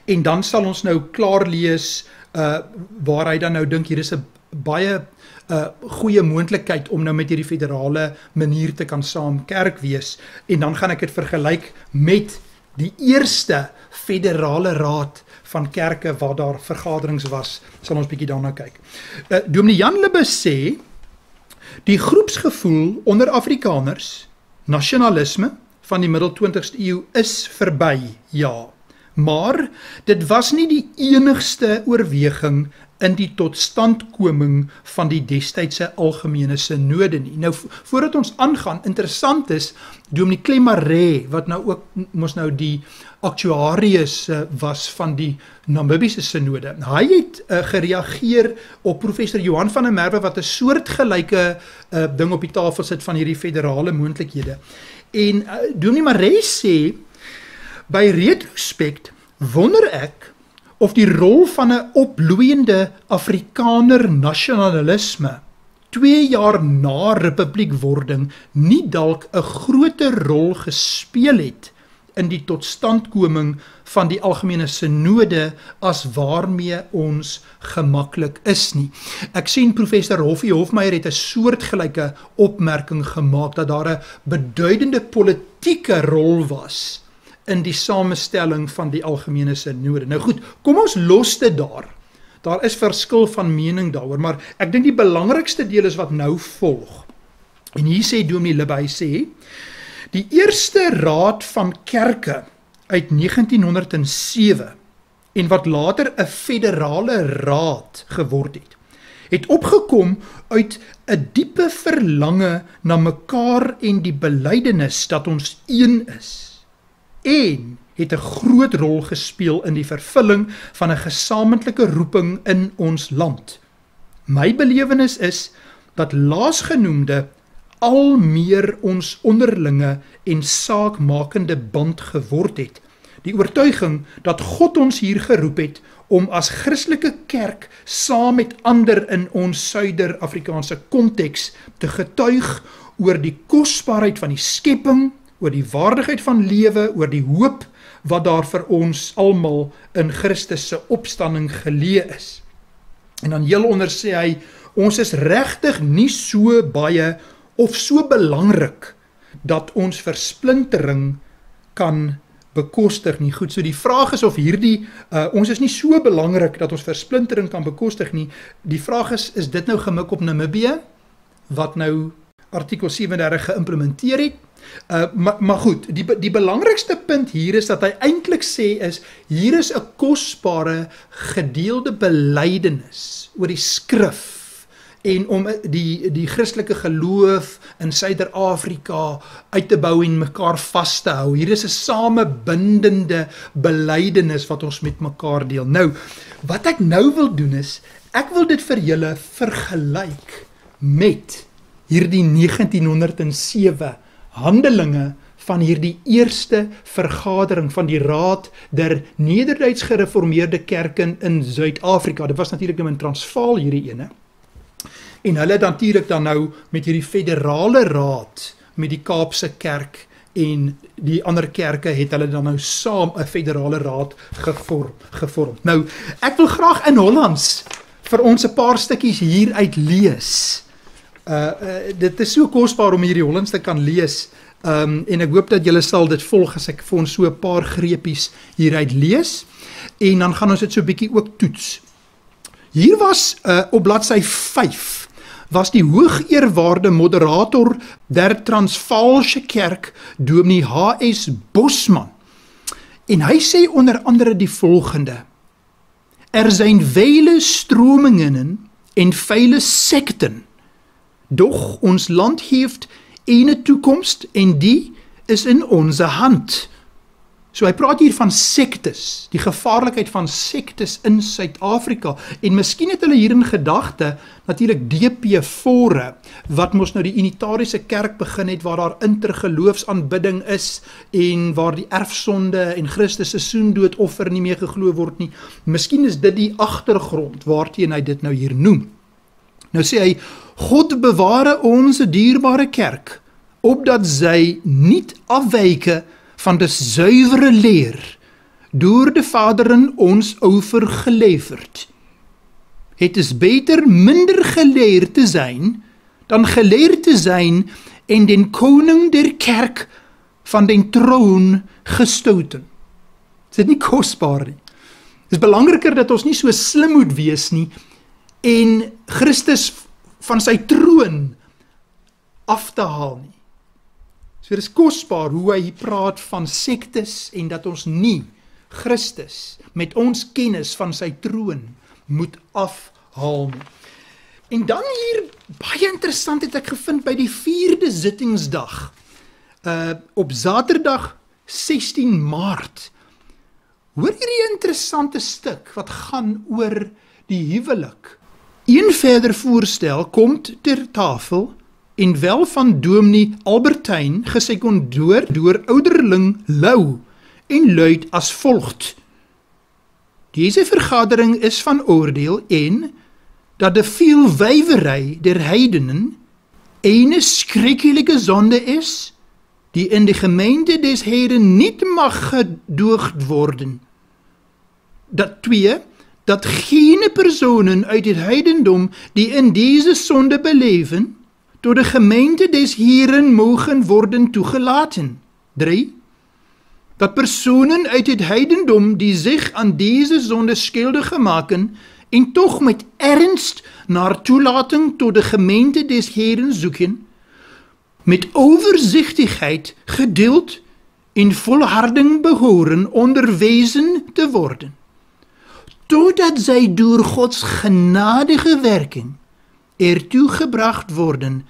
En dan sal ons nou klaar lees waar hy dan nou dink hier is 'n baie goeie moontlikheid om nou met hierdie federale manier te kan saam kerk wees. En dan gaan ek dit vergelyk met die eerste federale raad van kerke waar daar vergaderings was, sal ons bietjie daarna kyk. Dominee Jan Libbe sê, die groepsgevoel onder Afrikaners, nasionalisme van die middel 20ste eeu is verby, ja. Maar dit was nie die enigste oorweging in die totstandkoming van die destydse algemene synode nie. Nou, voordat ons aangaan, interessant is, Dominee Clem Maree, wat nou ook mos nou die aktuarius was van die Namibiese synode, hy het gereageer op professor Johan van der Merwe wat 'n soortgelyke ding op die tafel sit van hierdie federale moontlikhede. En Dominee Maree sê, by retrospect wonder ek of die rol van 'n opbloeiende Afrikaner nasionalisme 2 jaar na republiekwording nie dalk 'n groter rol gespeel het in die totstandkoming van die algemene synode as waarmee ons gemaklik is nie. Ek sien professor Hoffie Hofmeyer het 'n soortgelyke opmerking gemaak dat daar 'n beduidende politieke rol was in die samestelling van die algemene synode. Nou goed, kom ons los dit daar. Daar is verskil van mening daaroor, maar ek dink die belangrikste deel is wat nou volg. En hier sê Dominee Libbe, hy sê, die eerste raad van kerke uit 1907 en wat later 'n federale raad geword het opgekom uit 'n diepe verlange na mekaar en die belydenis dat ons een is, en het 'n groot rol gespeel in die vervulling van 'n gesamentlike roeping in ons land. My belewenis is dat laasgenoemde al meer ons onderlinge en saakmakende band geword het. Die oortuiging dat God ons hier geroep het om as Christelike kerk saam met ander in ons Suider-Afrikaanse konteks te getuig oor die kosbaarheid van die skepping, oor die waardigheid van lewe, oor die hoop wat daar vir ons almal in Christus se opstanding geleë is. En dan heel onder sê hy, ons is regtig nie so baie of so belangrik dat ons versplintering kan bekostig nie. Goed, so die vraag is of hierdie, ons is nie so belangrik dat ons versplintering kan bekostig nie. Die vraag is dit nou gemik op Namibië, wat nou artikel 37 geïmplementeer het? Maar goed, die belangrikste punt hier is dat hy eintlik sê is, hier is 'n kosbare gedeelde belydenis oor die skrif, en om die Christelike geloof in Suider-Afrika uit te bou en mekaar vas te hou. Hier is 'n samebindende belydenis wat ons met mekaar deel. Nou, wat ek nou wil doen is, ek wil dit vir julle vergelyk met hierdie 1907 handelinge van hierdie eerste vergadering van die Raad der Nederduits Gereformeerde Kerken in Suid-Afrika. Dit was natuurlik in Transvaal hierdie ene. En hulle natuurlik dan nou met hierdie federale raad, met die Kaapse kerk en die ander kerke, het hulle dan nou saam 'n federale raad gevorm. Nou, ek wil graag in Hollands vir ons 'n paar stukkies hieruit lees. Dit is so kosbaar om hierdie Hollands te kan lees, en ek hoop dat julle sal dit volg as ek vir ons so 'n paar greepies hieruit lees, en dan gaan ons dit so 'n bietjie ook toets. Hier was op bladsy 5, was die hoogeerwaarde moderator der Transvaalse kerk, Dominee H.S. Bosman. En hy sê onder andere die volgende: zijn vele stromingen en vele sekten, doch ons land heeft ene toekomst en die is in onze hand. So hy praat hier van sektes, die gevaarlikheid van sektes in Suid-Afrika, en miskien het hulle hier in gedagte, natuurlik DP Fore, wat mos nou die unitariese kerk begin het, waar daar intergeloofsaanbidding is, en waar die erfsonde en Christus se soendoodoffer nie meer geglo word nie. Miskien is dit die agtergrond, waarteen hy dit nou hier noem. Nou sê hy, God beware onze dierbare kerk, opdat sy niet afwyke van de zuivere leer, door de vaderen ons overgeleverd. Het is beter minder geleerd te zijn, dan geleerd te zijn en den koning der kerk van den troon gestoten. Is dit nie kosbaar nie? Het is belangriker dat ons nie so slim moet wees nie, en Christus van sy troon af te haal nie. So dit is kosbaar hoe hy praat van sektes en dat ons nie Christus met ons kennis van sy troon moet afhaal nie. En dan hier, baie interessant het ek gevind by die 4de zittingsdag, op Saterdag 16 Maart, hoor hierdie interessante stuk wat gaan oor die huwelik. Een verder voorstel komt ter tafel en wel van Dominee Albertyn gesekondeer deur ouderling Lou en luid as volgt: Deze vergadering is van oordeel en dat de veelwywerij der heidenen ene skrekkelike zonde is die in die gemeente des Heren niet mag gedoogd worden. Dat 2, dat geen personen uit het heidendom die in deze zonde beleven, tot de gemeente des Heren mogen worden toegelaten. 3, dat personen uit het heidendom die zich aan deze zonde schuldig maken en toch met ernst naar toelating tot de gemeente des Heren zoeken, met overzichtigheid, geduld en volharding behoren onderwezen te worden, totdat zij door Gods genadige werking ertoe gebracht worden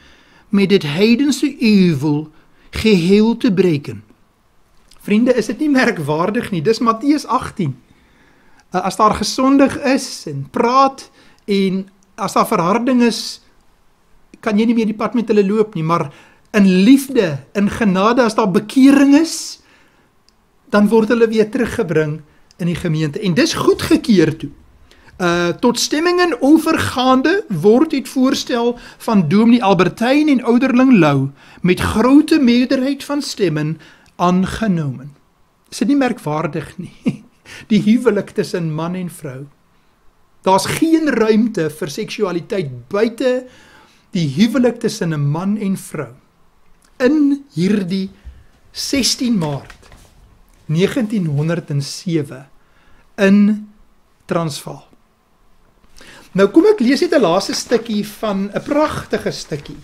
met het heidense euvel geheel te breken. Vriende, is dit nie merkwaardig nie? Dis Matteus 18. As daar gesondig is en praat en as daar verharding is, kan jy nie meer die pad met hulle loop nie, maar in liefde, in genade, as daar bekering is, dan word hulle weer teruggebring in die gemeente. En dis goedgekeur toe. Tot stemmingen overgaande word het voorstel van Dominee Albertyn en ouderling Lou met grote meerderheid van stemmen aangenomen. Is dit nie merkwaardig nie? Die huwelik tussen man en vrou. Daar's geen ruimte vir seksualiteit buite die huwelik tussen 'n man en vrou. In hierdie 16 Maart 1907 in Transvaal. Nou kom ek lees net 'n laaste stukkie van 'n pragtige stukkie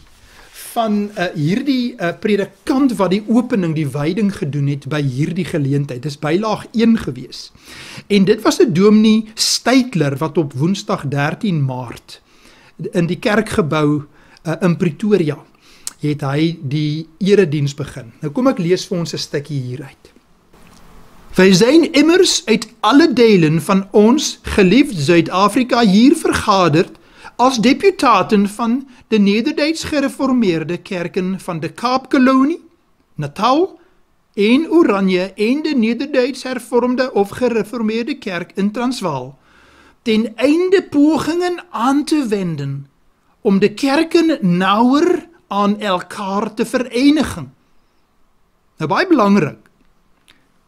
van hierdie predikant wat die opening, die wyding gedoen het by hierdie geleentheid. Dis bylaag 1 gewees. En dit was 'n dominee Steytler wat op Woensdag 13 Maart in die kerkgebou in Pretoria het hy die erediens begin. Nou kom ek lees vir ons 'n stukkie hieruit. Wij zijn immers uit alle delen van ons geliefd Zuid-Afrika hier vergaderd als deputaten van de Nederduits gereformeerde kerken van de Kaapkolonie, Natal en Oranje en de Nederduits hervormde of gereformeerde kerk in Transvaal, ten einde pogingen aan te wenden om de kerken nauwer aan elkaar te verenigen. Nou baie belangrik.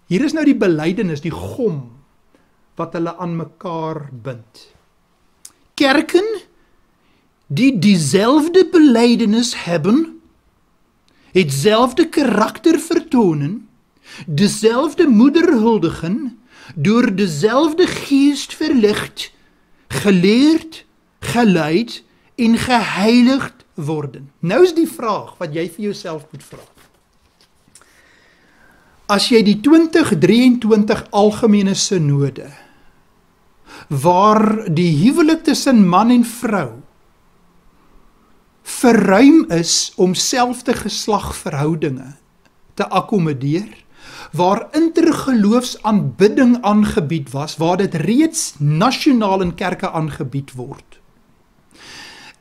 Hier is nou die belydenis, die gom, wat hulle aan mekaar bind. Kerken die diezelfde belydenis hebben, hetzelfde karakter vertonen, dezelfde moeder huldigen, door dezelfde geest verlicht, geleerd, geleid en geheiligd worden. Nou is die vraag wat jy vir jouself moet vra. As jy die 2023 algemene synode, waar die huwelik tussen man en vrou verruim is om selfde geslagverhoudinge te akkommodeer, waar intergeloofsaanbidding aangebied was, waar dit reeds nasionaal in kerke aangebied word,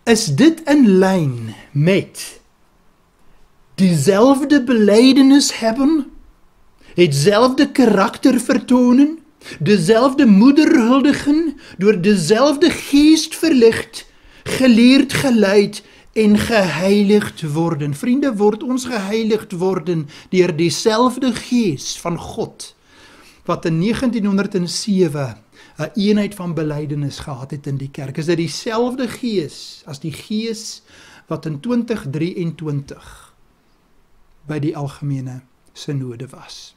is dit in lyn met diezelfde belydenis hebben, hetzelfde karakter vertonen, dezelfde moeder huldigen, door dezelfde geest verlicht, geleerd, geleid en geheiligd worden. Vriende, word ons geheiligd worden deur diezelfde geest van God, wat in 1907 'n eenheid van belydenis gehad het in die kerk. Is dit dieselfde gees as die gees wat in 2023 by die algemene synode was?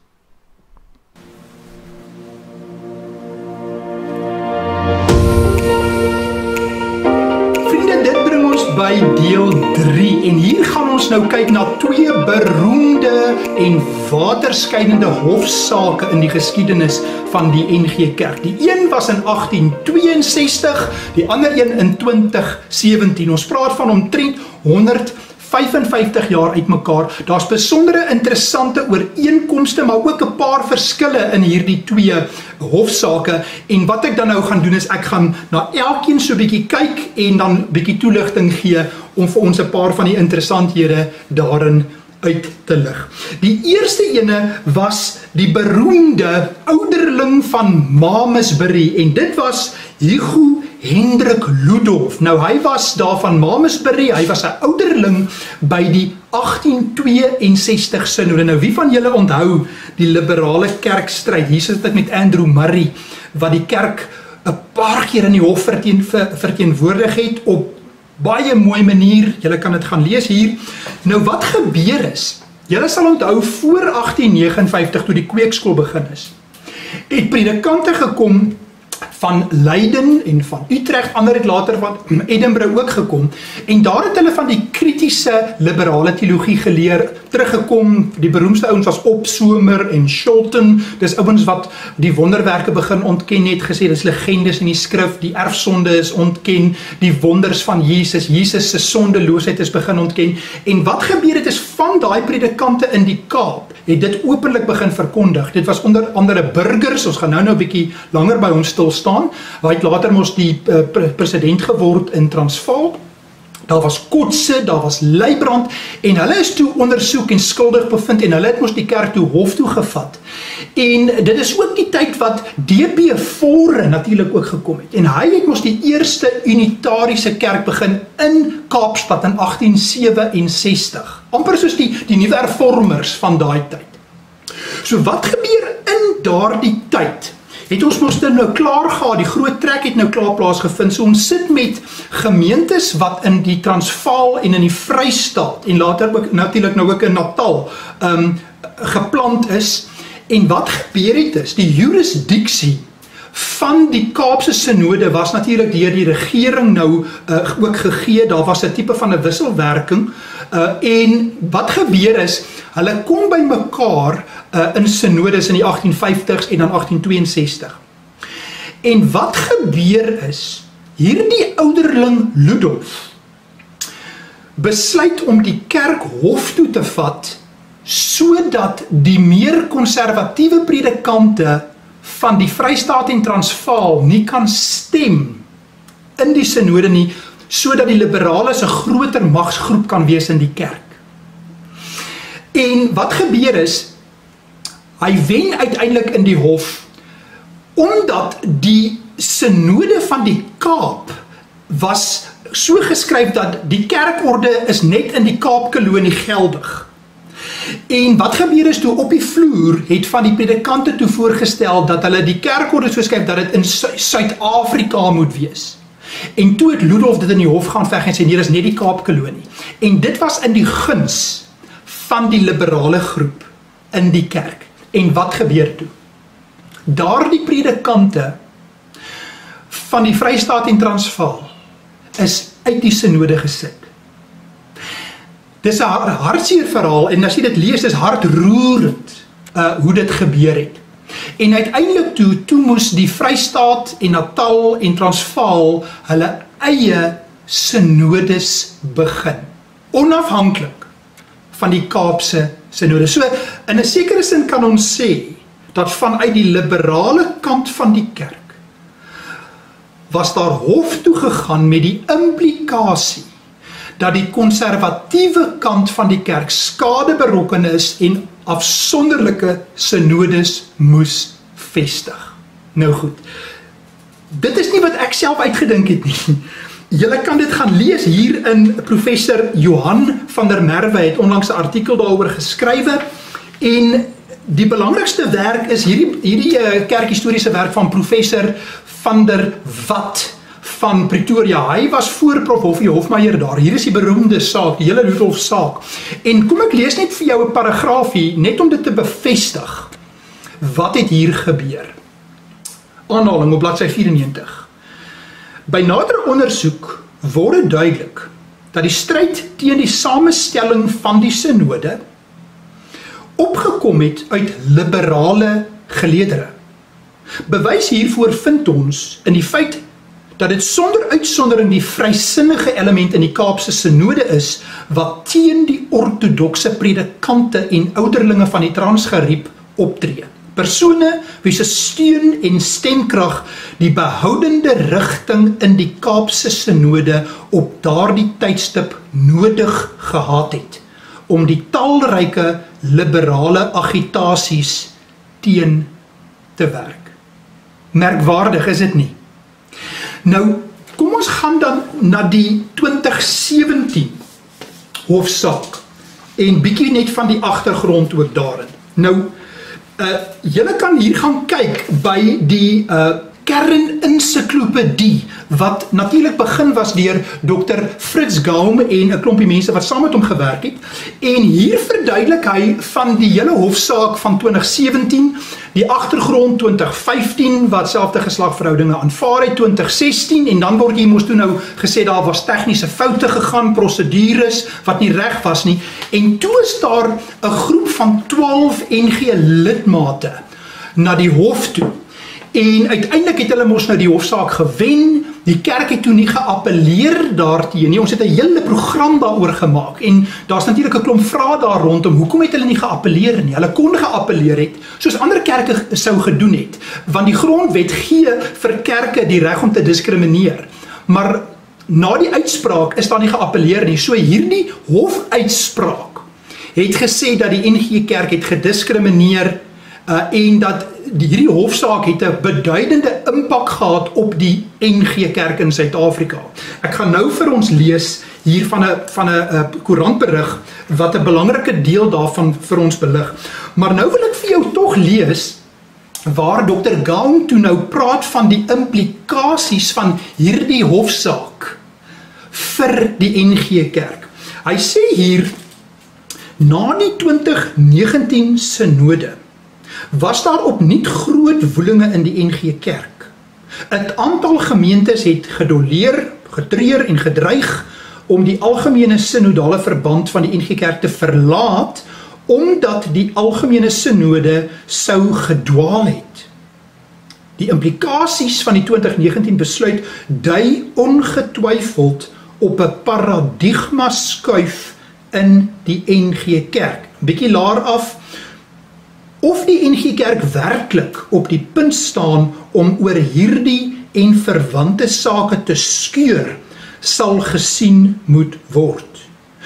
Vriende, dit bring ons by deel 3 en hier gaan ons nou kyk na 2 beroemde en waterskeidende hofsaake in die geskiedenis van die NG Kerk. Die een was in 1862, die ander een in 2017. Ons praat van omtrent 155 jaar uitmekaar. Daar's besondere interessante ooreenkomste, maar ook 'n paar verskille in hierdie 2 hofsaake. En wat ek dan nou gaan doen is, ek gaan na elkeen so 'n bietjie kyk en dan bietjie toelichting gee om vir ons 'n paar van die interessanthede daarin uit te lig. Die eerste ene was die beroemde ouderling van Malmesbury en dit was Hugo Hendrik Ludolf. Nou hy was daar van Malmesbury, hy was 'n ouderling by die 1862 synode. Nou wie van julle onthou die liberale kerkstryd? Hier sit ek met Andrew Murray, wat die kerk 'n paar keer in die hof verteenwoordig het op baie mooi manier. Julle kan dit gaan lees hier. Nou wat gebeur is, julle sal onthou voor 1859 toe die kweekskool begin is, het predikante gekom van Leiden en van Utrecht, ander het later van Edinburgh ook gekom, en daar het hulle van die kritiese liberale teologie geleer, teruggekom. Die beroemdste ouens was Opsomer en Scholten, dis ouens wat die wonderwerke begin ontken het, gesê dis legendes in die skrif, die erfsonde is ontken, die wonders van Jesus se sondeloosheid is begin ontken, en wat gebeur het is, van daai predikante in die Kaap, het dit openlik begin verkondig. Dit was onder andere burgers, ons gaan nou 'n bietjie langer by ons stil staan, hy het later mos die president geword in Transvaal. Daar was Kotse, daar was Leibrand, en hulle is toe ondersoek en skuldig bevind, en hulle het mos die kerk toe hof toe gevat. En dit is ook die tyd wat D.B. Voren natuurlik ook gekom het, en hy het mos die eerste unitariese kerk begin in Kaapstad in 1867, amper soos die nuwe hervormers van daai tyd. So wat gebeur in daardie tyd? Het ons mos nou klaar gehad, die groot trek het nou klaar plaasgevind, so ons sit met gemeentes wat in die Transvaal en in die Vrystaat, en later ook natuurlik nou ook in Natal, geplant is, en wat gebeur het is, die jurisdiksie van die Kaapse synode was natuurlik deur die regering nou ook gegee, daar was 'n tipe van 'n wisselwerking, en wat gebeur is, hulle kom by mekaar in synodes in die 1850s en dan 1862. En wat gebeur is, hierdie ouderling Ludolf besluit om die kerk hof toe te vat, sodat die meer konservatiewe predikante van die Vrystaat en Transvaal nie kan stem in die synode nie, sodat die liberales 'n groter magsgroep kan wees in die kerk. En wat gebeur is, hy wen uiteindelik in die hof, omdat die synode van die Kaap was so geskryf dat die kerkorde is net in die Kaapkolonie geldig. En wat gebeur is toe op die vloer, het van die predikante toe voorgestel dat hulle die kerkorde so skryf dat dit in Suid-Afrika moet wees. En toe het Ludolf dit in die hof gaan veg en sê, nee, dis net die Kaapkolonie. En dit was in die guns van die liberale groep in die kerk. En wat gebeur toe? Daardie predikante van die Vrystaat en Transvaal is uit die synode gesit. Dis 'n hartseer verhaal, en as jy dit lees, is hartroerend hoe dit gebeur het. En uiteindelik toe moes die Vrystaat en Natal en Transvaal hulle eie synodes begin, onafhanklik van die Kaapse synode. So, in 'n sekere sin kan ons sê, dat vanuit die liberale kant van die kerk, was daar hof toe gegaan met die implikasie, dat die konservatiewe kant van die kerk skade berokken is en afsonderlike synodes moes vestig. Nou goed, dit is nie wat ek self uitgedink het nie. Julle kan dit gaan lees hier in professor Johan van der Merwe het onlangs 'n artikel daaroor geskrywe, en die belangrikste werk is hierdie kerkhistoriese werk van professor van der Walt van Pretoria. Hy was voor prof Hoffie Hofmeyer daar. Hier is die beroemde saak, die hele Ludolf saak. En kom ek lees net vir jou 'n paragraafie, net om dit te bevestig. Wat het hier gebeur? Aanhaling op bladsy 94. By nader ondersoek word dit duidelik dat die stryd teen die samestelling van die synode opgekom het uit liberale geleedere. Bewys hiervoor vind ons in die feit dat dit sonder uitsondering die vrysinnige element in die Kaapse synode is, wat teen die ortodokse predikante en ouderlinge van die Transgariep optree. Persone wie se steun en stemkrag die behoudende rigting in die Kaapse synode op daardie tydstip nodig gehad het, om die talryke liberale agitasies teen te werk. Merkwaardig is dit nie? Nou, Kom ons gaan dan na die 2017 hofsaak en bietjie net van die agtergrond ook daarin. Nou, julle kan hier gaan kyk by die kernensiklopedie wat natuurlik begin was deur Dr. Fritz Gaum en 'n klompie mense wat saam met hom gewerk het. En hier verduidelik hy van die hele hofsaak van 2017, die agtergrond 2015 wat selfde geslagverhoudinge aanvaar het 2016 en dan word hier mos toe nou gesê daar was tegniese foute gegaan, prosedures wat nie reg was nie. En toe is daar 'n groep van 12 NG lidmate na die hof toe. En uiteindelik het hulle mos nou die hofsaak gewen. Die kerk het toe nie geappeleer daarteen nie. Ons het 'n hele program daaroor gemaak en daar's natuurlik 'n klomp vrae daar rondom. Hoekom het hulle nie geappeleer nie? Hulle kon geappeleer het soos ander kerke sou gedoen het, want die grondwet gee vir kerke die reg om te diskrimineer. Maar na die uitspraak is daar nie geappeleer nie. So hierdie hofuitspraak het gesê dat die NG Kerk het gediskrimineer en dat hierdie hofsaak het 'n beduidende impak gehad op die NG Kerk in Suid-Afrika. Ek gaan nou vir ons lees hier van 'n koerantberig wat 'n belangrike deel daarvan vir ons belig. Maar nou wil ek vir jou tog lees waar Dr. Gaum toe nou praat van die implikasies van hierdie hofsaak vir die NG Kerk. Hy sê hier, na die 2019 synode was daar opnuut groot woelinge in die NG Kerk. 'n aantal gemeentes het gedoleer, getreur en gedreig om die algemene synodale verband van die NG Kerk te verlaat, omdat die algemene synode sou gedwaal het. Die implikasies van die 2019 besluit dui ongetwyfeld op 'n paradigma skuif in die NG Kerk. Bietjie laer af, of die NG Kerk werklik op die punt staan om oor hierdie en verwante sake te skeur, sal gesien moet word.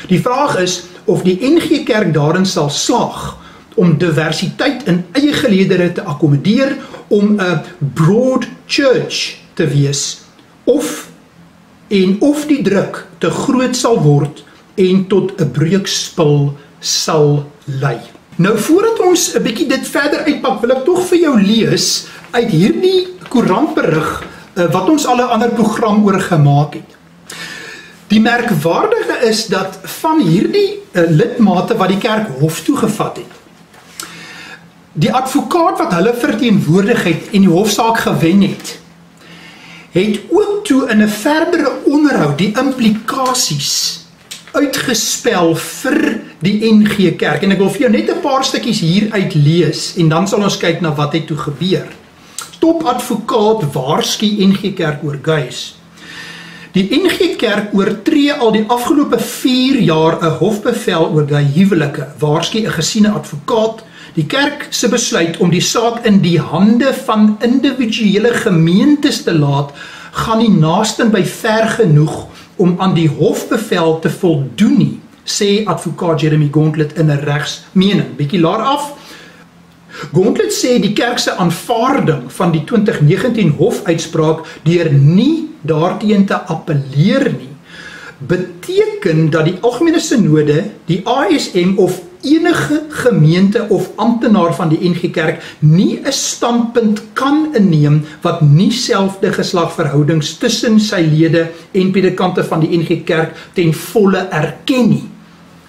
Die vraag is of die NG Kerk daarin sal slaag om diversiteit in eie geleedere te akkommodeer, om 'n broad church te wees, of die druk te groot sal word en tot 'n breukspil sal lei. Nou, voordat ons 'n bietjie dit verder uitpak, wil ek tog vir jou lees uit hierdie koerantberig wat ons al 'n ander program oor gemaak het. Die merkwaardige is dat van hierdie lidmate wat die kerk hof toe gevat het, die advokaat wat hulle verteenwoordig het en die hofsaak gewen het ook toe in 'n verdere onderhoud die implikasies uitgespel vir die NG Kerk. En ek wil vir jou net 'n paar stukkies hier uit lees en dan sal ons kyk na wat het toe gebeur. Topadvokaat waarsku NG Kerk oor guys. Die NG Kerk oortree al die afgelope 4 jaar 'n hofbevel oor gay huwelike, waarsku 'n gesiene advokaat. Die kerk se besluit om die saak in die hande van individuele gemeentes te laat, gaan nie naasten by ver genoeg om aan die hofbevel te voldoen nie, sê advokaat Jeremy Gauntlet in 'n regsmening. Bietjie laer af. Gauntlet sê die kerk se aanvaarding van die 2019 hofuitspraak deur nie daarteen te appeleer nie, beteken dat die algemene synode, die ASM of enige gemeente of amptenaar van die NG Kerk nie 'n standpunt kan inneem wat nie selfde geslagverhoudings tussen sy lede en predikante van die NG Kerk ten volle erken nie.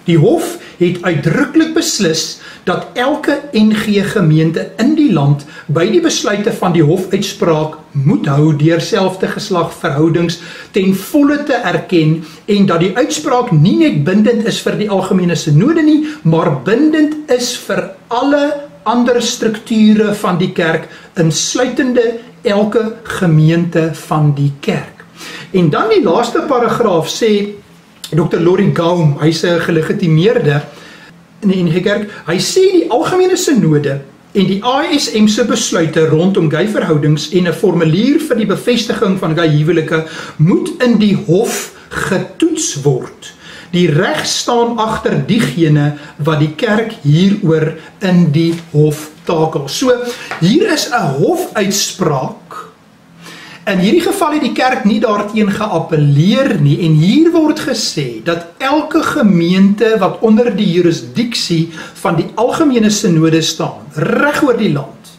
Die hof het uitdruklik beslis dat elke NG gemeente in die land by die besluite van die hofuitspraak moet hou deur selfde geslagverhoudings ten volle te erken en dat die uitspraak nie net bindend is vir die algemene synode nie, maar bindend is vir alle ander strukture van die kerk, insluitende elke gemeente van die kerk. En dan die laaste paragraaf sê Dr. Laurie Gaum, hy's 'n gelegitimeerde in die NG Kerk, hy sê die algemene synode en die ASM se besluite rondom gay verhoudings en 'n formulier vir die bevestiging van gay huwelike moet in die hof getoets word. Die reg staan agter diegene wat die kerk hieroor in die hof takel. So, hier is 'n hofuitspraak In hierdie geval het die kerk nie daarteen geappeleer nie en hier word gesê dat elke gemeente wat onder die jurisdiksie van die algemene synode staan, reg oor die land,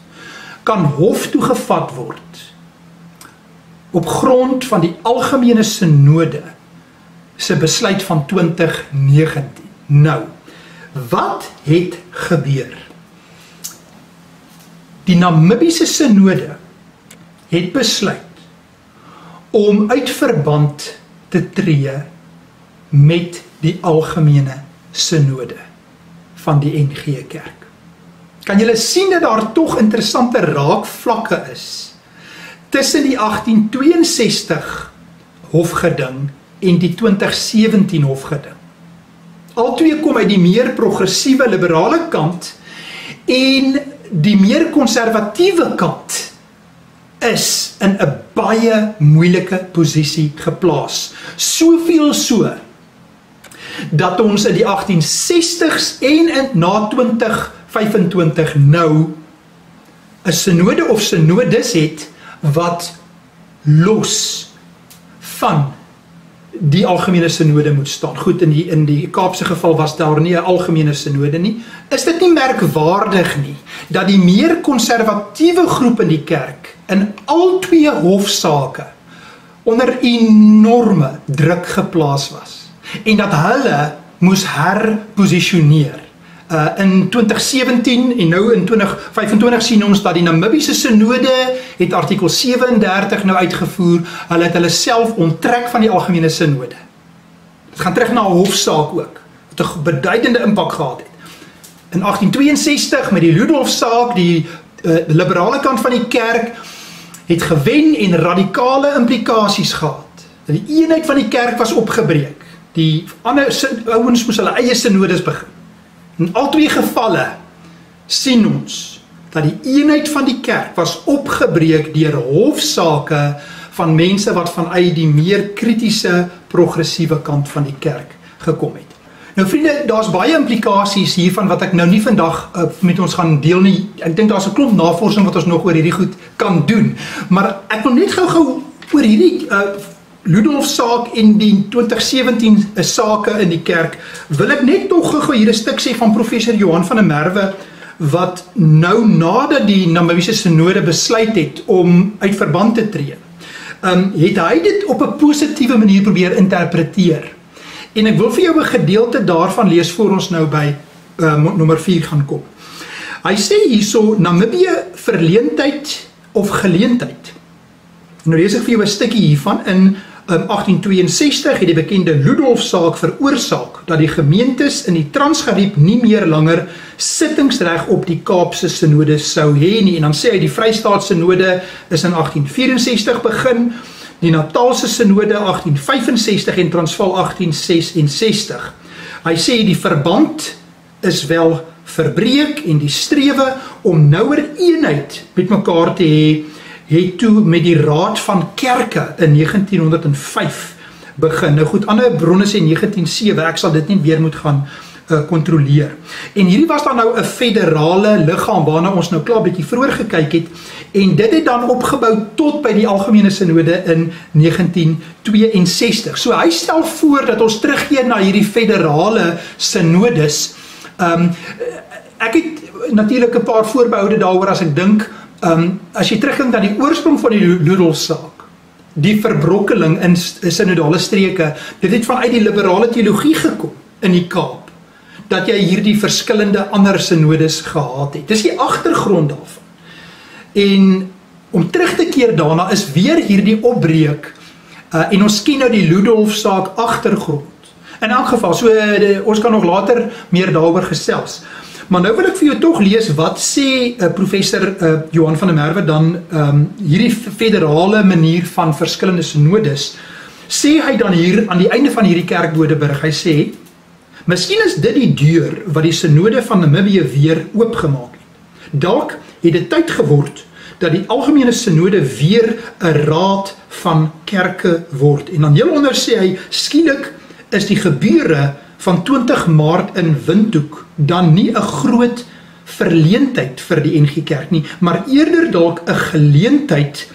kan hof toegevat word op grond van die algemene synode se besluit van 2019. Nou, wat het gebeur? Die Namibiese synode het besluit om uit verband te tree met die algemene synode van die NG Kerk. Kan julle sien dat daar tog interessante raakvlakke is tussen die 1862 hofgeding en die 2017 hofgeding. Albei kom uit die meer progressiewe liberale kant en die meer konservatiewe kant is in 'n baie moeilike posisie geplaas. Soveel so dat ons in die 1860s en na 2025 nou 'n synode of synodes het wat los van die algemene synode moet staan. Goed, in die Kaapse geval was daar nie 'n algemene synode nie. Is dit nie merkwaardig nie dat die meer konservatiewe groep in die kerk in al twee hofsaake onder enorme druk geplaas was en dat hulle moes herposisioneer. In 2017 en nou in 2025 sien ons dat die Namibiese synode het artikel 37 nou uitgevoer. Hulle het hulle self onttrek van die algemene synode. Het gaan terug na 'n hofsaak ook, wat 'n beduidende impak gehad het. In 1862 met die Ludolf-saak, die liberale kant van die kerk het gewen en radikale implikasies gehad. Die eenheid van die kerk was opgebreek. Die ander ouens moes hulle eie synodes begin. In al twee gevalle sien ons dat die eenheid van die kerk was opgebreek deur hofsaake van mense wat vanuit die meer kritiese, progressiewe kant van die kerk gekom het. Nou vriende, daar's baie implikasies hiervan wat ek nou nie vandag met ons gaan deel nie. Ek dink daar's 'n klomp navorsing wat ons nog oor hierdie goed kan doen. Maar ek wil net gou oor hierdie Ludolf-saak en die 2017 sake in die kerk, wil ek net nog gou hier 'n stuk sê van professor Johan van der Merwe, wat nou nadat die Namibiese synode besluit het om uit verband te tree, het hy dit op 'n positiewe manier probeer interpreteer. En ek wil vir jou 'n gedeelte daarvan lees voor ons nou by nommer 4 gaan kom. Hy sê hierso, Namibië verleentheid of geleentheid. Nou lees ek vir jou 'n stukkie hiervan. In 1862 het die bekende Ludolf-saak veroorsaak dat die gemeentes in die Transgariep nie meer langer sittingsreg op die Kaapse synode sou hê nie. En dan sê hy die Vrystaat synode is in 1864 begin, die Natalse synode 1865 en Transvaal 1866. Hy sê die verband is wel verbreek en die strewe om nouer eenheid met mekaar te hê het toe met die Raad van Kerke in 1905 begin. Nou goed, ander bronne sê 1907, ek sal dit nie weer moet gaan kontroleer. En hierdie was dan nou 'n federale liggaam waarna ons nou klaar bietjie vroeër gekyk het, en dit het dan opgebou tot by die algemene synode in 1962. So hy stel voor dat ons terugkeer na hierdie federale synodes. Ek het natuurlik 'n paar voorbehoude daaroor as ek dink, as jy terugdink aan die oorsprong van die Ludolf-saak, die verbrokkeling in synodale streke, dit het vanuit die liberale teologie gekom in die Kaap, dat jy hierdie verskillende ander synodes gehad het. Dis die agtergrond daarvan. En om terug te keer daarna is weer hierdie opbreek, en ons ken nou die Ludolf-saak agtergrond. In elk geval, so ons kan nog later meer daaroor gesels. Maar nou wil ek vir jou tog lees wat sê professor Johan van der Merwe dan hierdie federale manier van verskillende synodes. Sê hy dan hier aan die einde van hierdie kerkbodeburg, hy sê, miskien is dit die deur wat die synode van Namibië weer oopgemaak het. Dalk het dit tyd geword dat die algemene synode weer 'n raad van kerke word. En dan hieronder sê hy, skielik is die gebeure van 20 Maart in Windhoek dan nie 'n groot verleentheid vir die NG Kerk nie, maar eerder dalk 'n geleentheid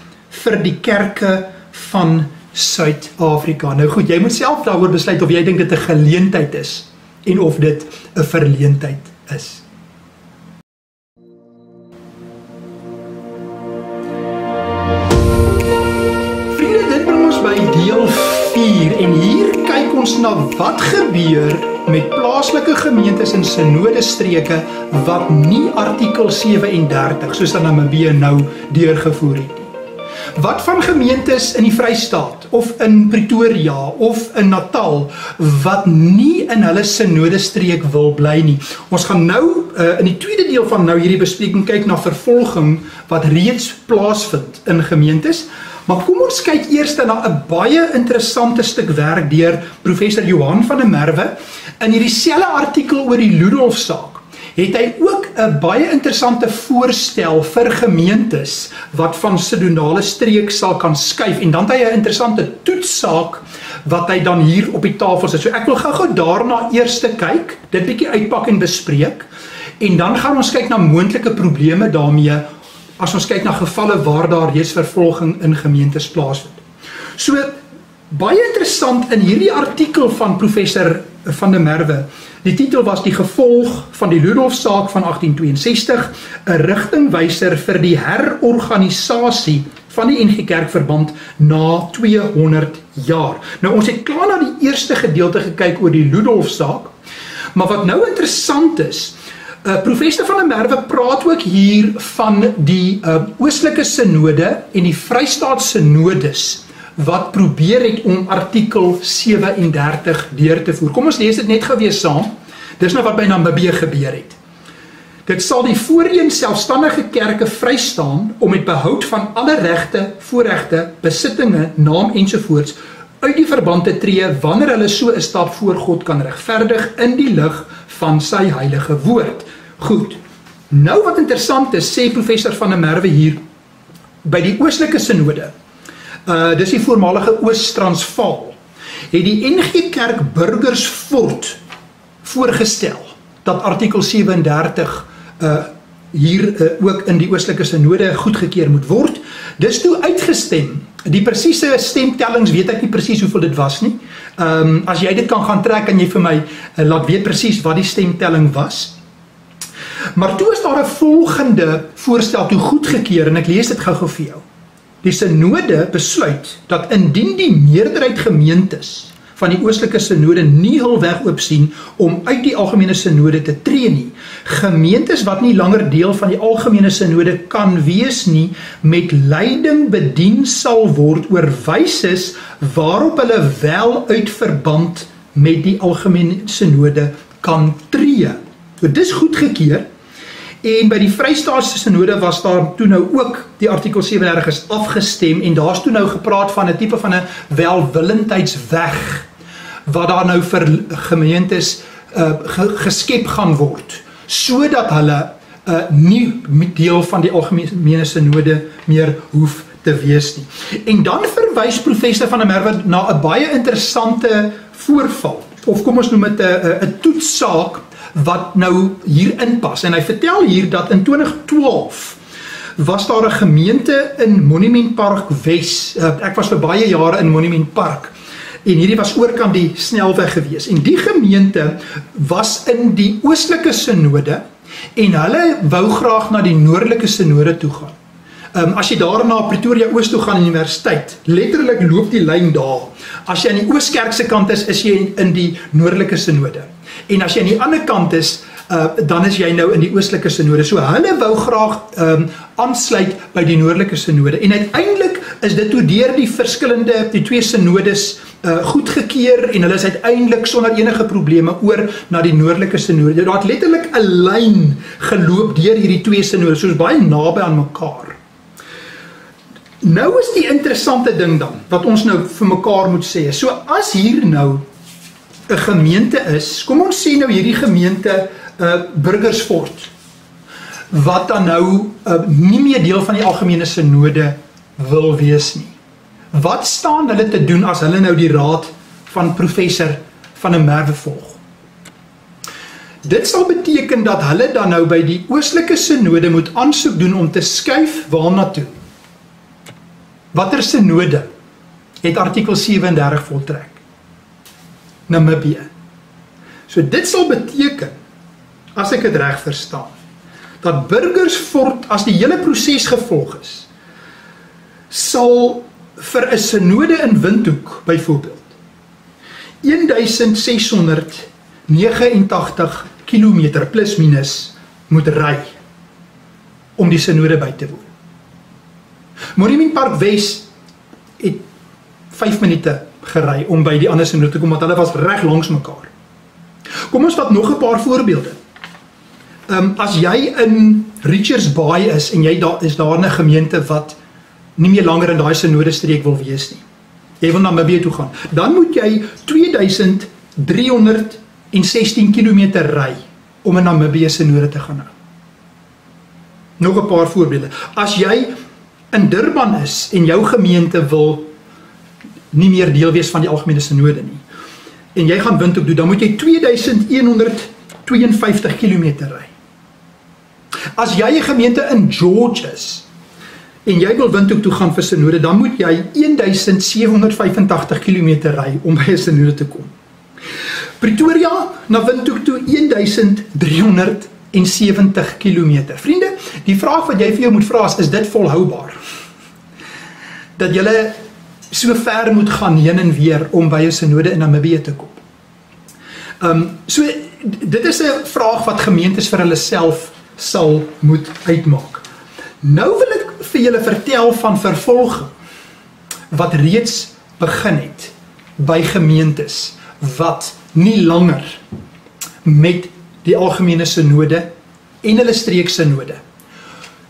vir die kerke van Suid-Afrika. Nou goed, jy moet self daaroor besluit of jy dink dit 'n geleentheid is en of dit 'n verleentheid is. Vriende, dit bring ons by deel 4 en hier kyk ons na wat gebeur met plaaslike gemeentes en synodestreke wat nie artikel 37 soos in Namibië nou deurgevoer het. Wat van gemeentes in die Vrystaat of in Pretoria of in Natal wat nie in hulle synodestreek wil bly nie? Ons gaan nou in die tweede deel van nou hierdie bespreking kyk na vervolging wat reeds plaasvind in gemeentes. Maar kom ons kyk eers na 'n baie interessante stuk werk deur professor Johan van der Merwe. In hierdie selfe artikel oor die Ludolf saak het hy ook 'n baie interessante voorstel vir gemeentes wat van synodale streek sal kan skuif en dan het hy 'n interessante toetssaak wat hy dan hier op die tafel sit. So ek wil gou daarna eers kyk, dit bietjie uitpak en bespreek en dan gaan ons kyk na moontlike probleme daarmee as ons kyk na gevalle waar daar reeds vervolging in gemeentes plaasvind. So baie interessant in hierdie artikel van professor van der Merwe. Die titel was die gevolg van die Ludolf saak van 1862, 'n rigtingwyser vir die herorganisasie van die NG Kerkverband na 200 jaar. Nou ons het klaar na die eerste gedeelte gekyk oor die Ludolf saak, maar wat nou interessant is, professor van der Merwe praat ook hier van die oostelike synode en die Vrystaat synodes wat probeer het om artikel 37 deur te voer. Kom ons lees dit net gou weer saam. Dis nou wat by Namibië gebeur het. Dit sal die voorheen selfstandige kerke vrystaan om met behoud van alle regte, voorregte, besittinge, naam ensovoorts uit die verband te tree wanneer hulle so 'n stap voor God kan regverdig in die lig van sy heilige woord. Goed. Nou wat interessant is, sê professor van der Merwe hier by die oostelike synode. Dis die voormalige Oos-Transvaal, het die NG Kerk Burgersfort voorgestel dat artikel 37 hier ook in die oostelike synode goedgekeur moet word. Dis toe uitgestem. Die presiese stemtellings weet ek nie presies hoeveel dit was nie. As jy dit kan gaan trek, kan jy vir my laat weet presies wat die stemtelling was. Maar toe is daar 'n volgende voorstel toe goedgekeur en ek lees dit gou vir jou. Die synode besluit dat indien die meerderheid gemeentes van die oostelike synode nie hul weg oopsien om uit die algemene synode te tree nie, gemeentes wat nie langer deel van die algemene synode kan wees nie, met leiding bedien sal word oor wyses waarop hulle wel uit verband met die algemene synode kan tree. So dis goedgekeur. En by die Vrystaatse synode was daar toe nou ook die artikel 37 is afgestem en daar's toe nou gepraat van 'n tipe van 'n welwillendheidsweg wat daar nou vir gemeentes geskep gaan word sodat hulle nie deel van die algemene synode meer hoef te wees nie. En dan verwys professor van der Merwe na 'n baie interessante voorval of kom ons noem dit 'n toetssaak wat nou hier inpas. En hy vertel hier dat in 2012 was daar 'n gemeente in Monument Park Wes. Ek was vir baie jare in Monument Park en hierdie was oorkant die snelweg gewees. En die gemeente was in die oostelike synode en hulle wou graag na die noordelike synode toe gaan. As jy daar na Pretoria Oos toe gaan universiteit, letterlik loop die lyn daar. As jy aan die Ooskerk se kant is jy in die noordelike synode. En as jy aan die ander kant is, dan is jy nou in die oostelike synode. So hulle wou graag aansluit by die noordelike synode. En uiteindelik is dit toe deur die twee synodes goedgekeur en hulle is uiteindelik sonder enige probleme oor na die noordelike synode. Daar het letterlik 'n lyn geloop deur hierdie twee synodes, soos baie naby aan mekaar. Nou is die interessante ding dan, wat ons nou vir mekaar moet sê, so as hier nou 'n gemeente is, kom ons sê nou hierdie gemeente Burgersfort, wat dan nou nie meer deel van die algemene synode wil wees nie. Wat staan hulle te doen as hulle nou die raad van professor van der Merwe volg? Dit sal beteken dat hulle dan nou by die oostelike synode moet aansoek doen om te skuif waarna toe? Watter synode het artikel 37 voltrek? Namibië. So dit sal beteken, as ek dit reg verstaan, dat Burgersfort, as die hele proses gevolg is, sal vir 'n synode in Windhoek byvoorbeeld 1689 kilometer plus minus moet ry om die synode by te woon. Monument Park Wes het 5 minute gery om by die ander synode te kom, want hulle was reg langs mekaar. Kom ons vat nog 'n paar voorbeelde. As jy in Richards Bay is en jy is daar in 'n gemeente wat nie meer langer in daai synode streek wil wees nie. Jy wil na Namibië toe gaan. Dan moet jy 2316 kilometer ry om in Namibië synode te gaan hou. Nog 'n paar voorbeelde. As jy in Durban is en jou gemeente wil nie meer deel wees van die algemene synode nie, en jy gaan Windhoek doen, dan moet jy 2152 kilometer ry. As jy 'n gemeente in George is, en jy wil Windhoek toe gaan vir synode, dan moet jy 1785 kilometer ry om by 'n synode te kom. Pretoria na Windhoek toe 1370 kilometer. Vriende, die vraag wat jy vir jou moet vra is dit volhoubaar? Dat jy so ver moet gaan heen en weer om by 'n synode in Namibië te kom. So dit is 'n vraag wat gemeentes vir hulle self sal moet uitmaak. Nou wil ek vir julle vertel van vervolging wat reeds begin het by gemeentes wat nie langer met die algemene synode en hulle streeksynode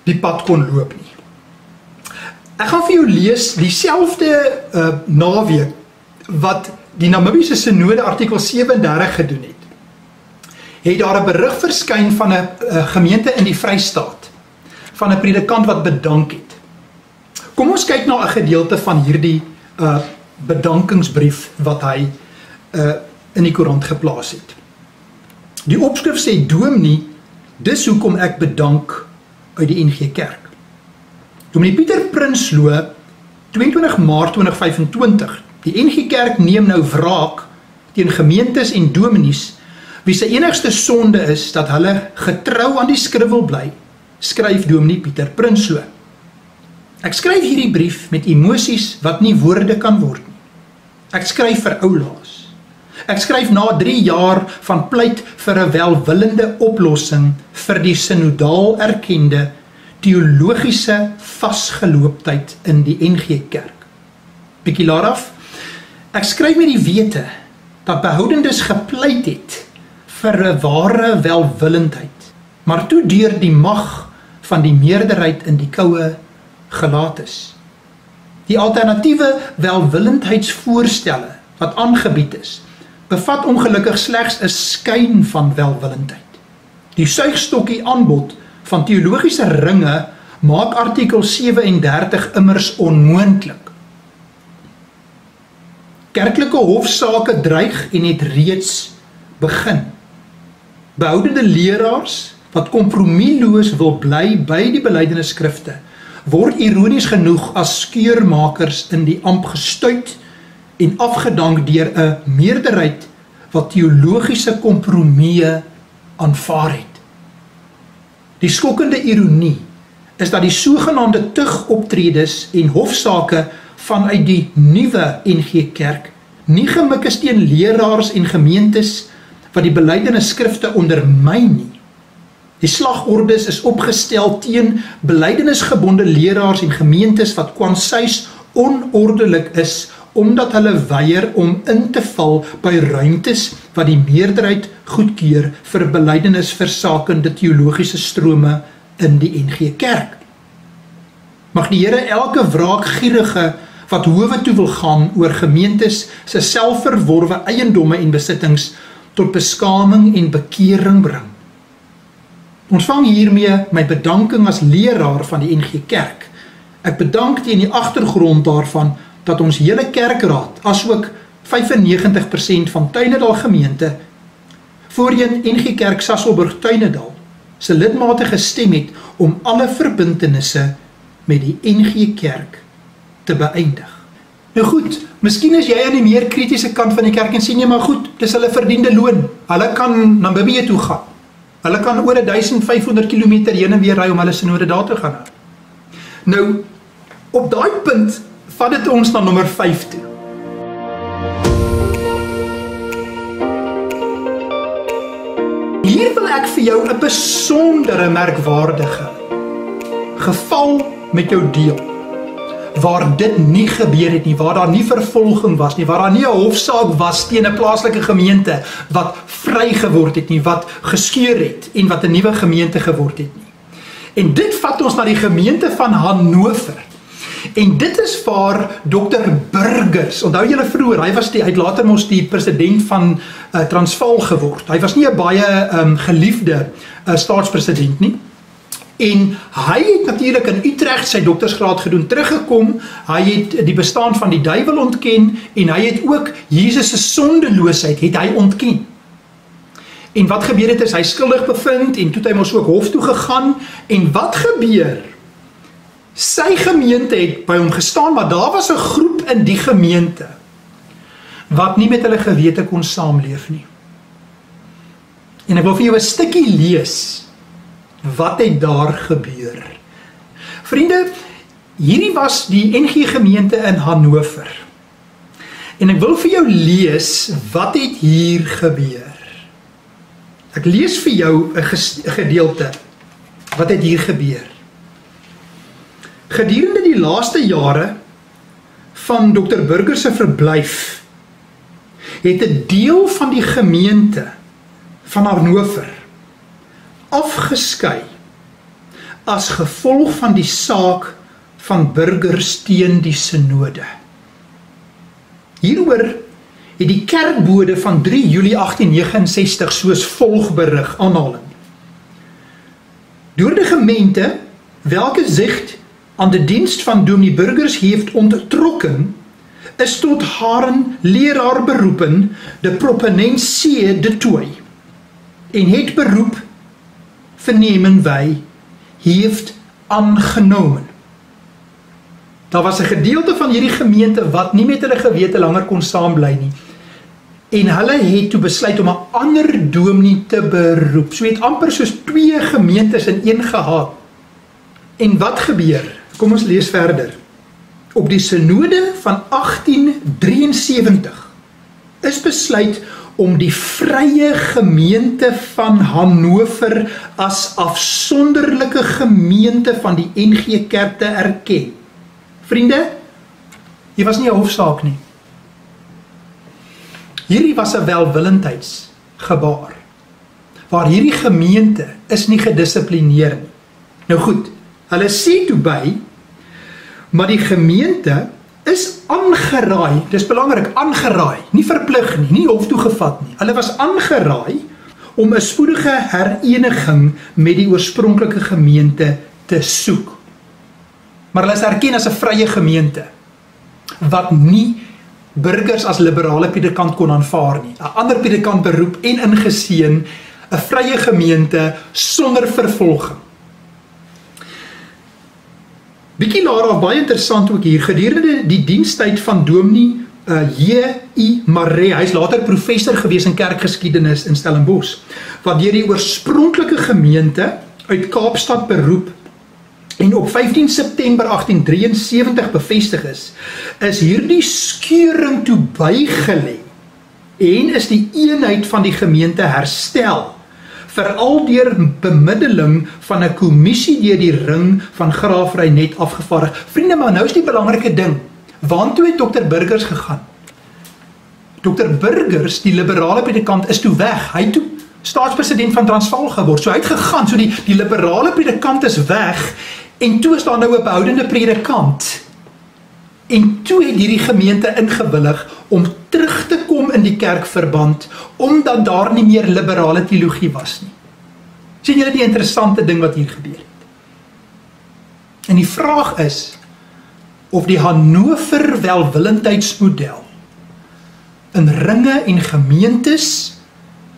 die pad kon loop nie. Ek gaan vir jou lees dieselfde naweek wat die Namibiese synode artikel 37 gedoen het. Het daar 'n berig verskyn van 'n gemeente in die Vrystaat, van 'n predikant wat bedank het. Kom ons kyk na 'n gedeelte van hierdie bedankingsbrief wat hy in die koerant geplaas het. Die opskrif sê: Dominee, dis hoekom ek bedank uit die NG Kerk. Dominee Pieter Prinsloo, 22 Maart 2025, die NG Kerk neem nou wraak teen gemeentes en dominees wie se enigste sonde is dat hulle getrou aan die skrif wil bly, skryf Dominee Pieter Prinsloo. Ek skryf hierdie brief met emosies wat nie woorde kan word nie. Ek skryf vir oulaas. Ek skryf na 3 jaar van pleit vir 'n welwillende oplossing vir die synodaal erkende teologiese vasgelooptheid in die NG Kerk. Bietjie later af. Ek skryf met die wete dat behoudendes gepleit het vir 'n ware welwillendheid, maar toe deur die mag van die meerderheid in die koue gelaat is. Die alternatiewe welwillendheidsvoorstelle wat aangebied is, bevat ongelukkig slegs 'n skyn van welwillendheid. Die suigstokkie aanbod van teologiese ringe maak artikel 37 immers onmoontlik. Kerklike hofsaake dreig en het reeds begin. Behoudende leraars wat kompromieloos wil bly by die belydenisskrifte, word ironies genoeg as skeurmakers in die amp gestuit en afgedank deur 'n meerderheid wat teologiese kompromieë aanvaar het. Die skokkende ironie is dat die sogenaamde tugoptredes en hofsaake vanuit die nuwe NG Kerk nie gemik is teen leraars en gemeentes wat die belydenisskrifte ondermyn nie. Die slagordes is opgestel teen belydenisgebonde leraars en gemeentes wat kwansuis onordelik is omdat hulle weier om in te val by ruimtes wat die meerderheid goedkeur vir belydenisversakende teologiese strome in die NG Kerk. Mag die Here elke wraakgierige wat howe toe wil gaan oor gemeentes se selfverworwe eiendomme en besittings tot beskaming en bekering bring. Ontvang hiermee my bedanking as leraar van die NG Kerk. Ek bedank teen die agtergrond daarvan dat ons hele kerkraad, asook 95% van Tuinedal gemeente, voorheen NG Kerk Sasolburg Tuinedal, se lidmate gestem het om alle verbintenisse met die NG Kerk te beëindig. Nou goed, miskien is jy aan die meer kritiese kant van die kerk en sê jy maar goed, dis hulle verdiende loon. Hulle kan Namibië toe gaan. Hulle kan oor 1500 km heen en weer ry om hulle synode daar te gaan hou. Nou, op daai punt vat dit ons na nommer 5 toe. Hier wil ek vir jou 'n besondere merkwaardige geval met jou deel, waar dit nie gebeur het nie, waar daar nie vervolging was nie, waar daar nie 'n hofsaak was teen 'n plaaslike gemeente wat vry geword het nie, wat geskeur het en wat 'n nuwe gemeente geword het nie. En dit vat ons na die gemeente van Hannover. En dit is waar Dr. Burgers, onthou julle vroeër, hy het later mos die president van Transvaal geword. Hy was nie 'n baie geliefde staatspresident nie. En hy het natuurlik in Utrecht sy doktersgraad gedoen, teruggekom, hy het die bestaan van die duiwel ontken, en hy het ook Jesus se sondeloosheid het hy ontken. En wat gebeur het is, hy skuldig bevind, en toe het hy mos ook hof toe gegaan, en wat gebeur? Sy gemeente het by hom gestaan, maar daar was 'n groep in die gemeente, wat nie met hulle gewete kon saamleef nie. En ek wil vir jou 'n stukkie lees, wat het daar gebeur? Vriende, hierdie was die NG gemeente in Hannover. En ek wil vir jou lees, wat het hier gebeur? Ek lees vir jou 'n gedeelte. Wat het hier gebeur? Gedurende die laaste jare van Dr. Burgers se verblyf, het 'n deel van die gemeente van Hannover afgeskei as gevolg van die saak van Burgers teen die synode. Hieroor het die kerkbode van 3 Julie 1869 soos volg berig, aanhaling. Door de Gemeinde, welke zich aan de dienst van Dominee Burgers heeft onttrokken, is tot haren leraar beroepen de proponent C. de Tooi. En het beroep, vernemen wij, heeft aangenomen. Daar was 'n gedeelte van hierdie gemeente wat nie met hulle gewete langer kon saambly nie. En hulle het toe besluit om 'n ander dominee te beroep. So het amper soos 2 gemeentes in een gehad. En wat gebeur? Kom ons lees verder. Op die synode van 1873 is besluit om die vrye gemeente van Hannover as afsonderlike gemeente van die NG Kerk te erken. Vriende, hier was nie 'n hofsaak nie. Hierdie was 'n welwillendheidsgebaar, waar hierdie gemeente is nie gedissiplineer nie. Nou goed, hulle sê toe by, maar die gemeente is aangeraai, dis belangrik, aangeraai, nie verplig nie, nie hof toegevat nie. Hulle was aangeraai om 'n spoedige hereniging met die oorspronklike gemeente te soek. Maar hulle is erken as 'n vrye gemeente, wat nie Burgers as liberale predikant kon aanvaar nie. 'n ander predikant beroep en ingeseën, 'n vrye gemeente sonder vervolging. Bietjie later, baie interessant ook hier, gedurende die dienstyd van dominee J.I. Maree, hy is later professor gewees in kerkgeskiedenis in Stellenbosch, wat deur die oorspronklike gemeente uit Kaapstad beroep en op 15 September 1873 bevestig is hierdie skeuring toe bygelê en is die eenheid van die gemeente herstel, veral deur bemiddeling van 'n kommissie deur die ring van Graaf Reinet afgevaardig. Vriende, maar nou is die belangrike ding, waartoe het Dr. Burgers gegaan? Dr. Burgers, die liberale predikant, is toe weg, hy het toe staatspresident van Transvaal geword, so hy het gegaan, so die liberale predikant is weg, en toe is daar nou 'n behoudende predikant, en toe het hierdie gemeente ingewillig om terug te kom in die kerkverband, omdat daar nie meer liberale teologie was nie. Sien julle die interessante ding wat hier gebeur het? En die vraag is, of die Hannover welwillendheidsmodel in ringe en gemeentes,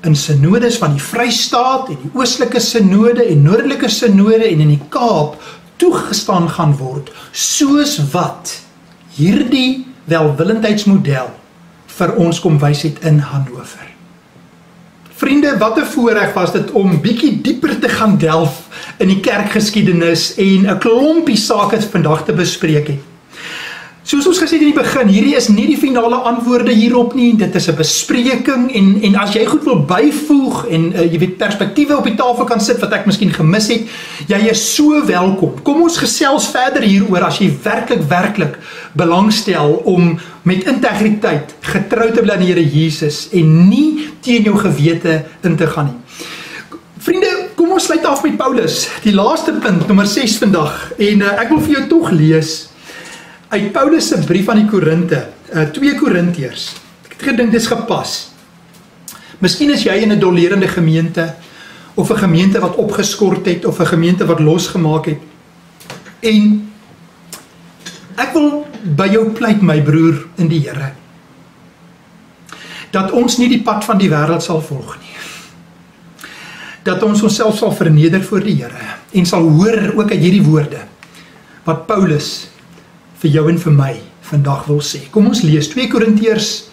in synodes van die Vrystaat en die oostelike synode en noordelike synode en in die Kaap toegestaan gaan word, soos wat hierdie welwillendheidsmodel vir ons kom wys het in Hannover. Vriende, wat 'n voorreg was dit om bietjie dieper te gaan delf in die kerkgeskiedenis en 'n klompie sake vandag te bespreek het. Soos ons gesê het in die begin, hierdie is nie die finale antwoorde hierop nie, dit is 'n bespreking en as jy goed wil byvoeg en jy weet perspektiewe op die tafel kan sit wat ek miskien gemis het, jy is so welkom. Kom ons gesels verder hieroor as jy werklik belangstel om met integriteit getrou te bly aan die Here Jesus en nie teen jou gewete in te gaan nie. Vriende, kom ons sluit af met Paulus, die laaste punt, nommer 6 vandag, en ek wil vir jou tog lees uit Paulus se brief aan die Korinte, 2 Korintiërs. Ek het gedink dit is gepas. Miskien is jy in 'n dolerende gemeente, of 'n gemeente wat opgeskort het, of 'n gemeente wat losgemaak het. En ek wil by jou pleit, my broer in die Here, dat ons nie die pad van die wêreld sal volg nie. Dat ons onsself sal verneder voor die Here, en sal hoor ook uit hierdie woorde, wat Paulus vir jou en vir my vandag wil sê. Kom ons lees 2 Korintiërs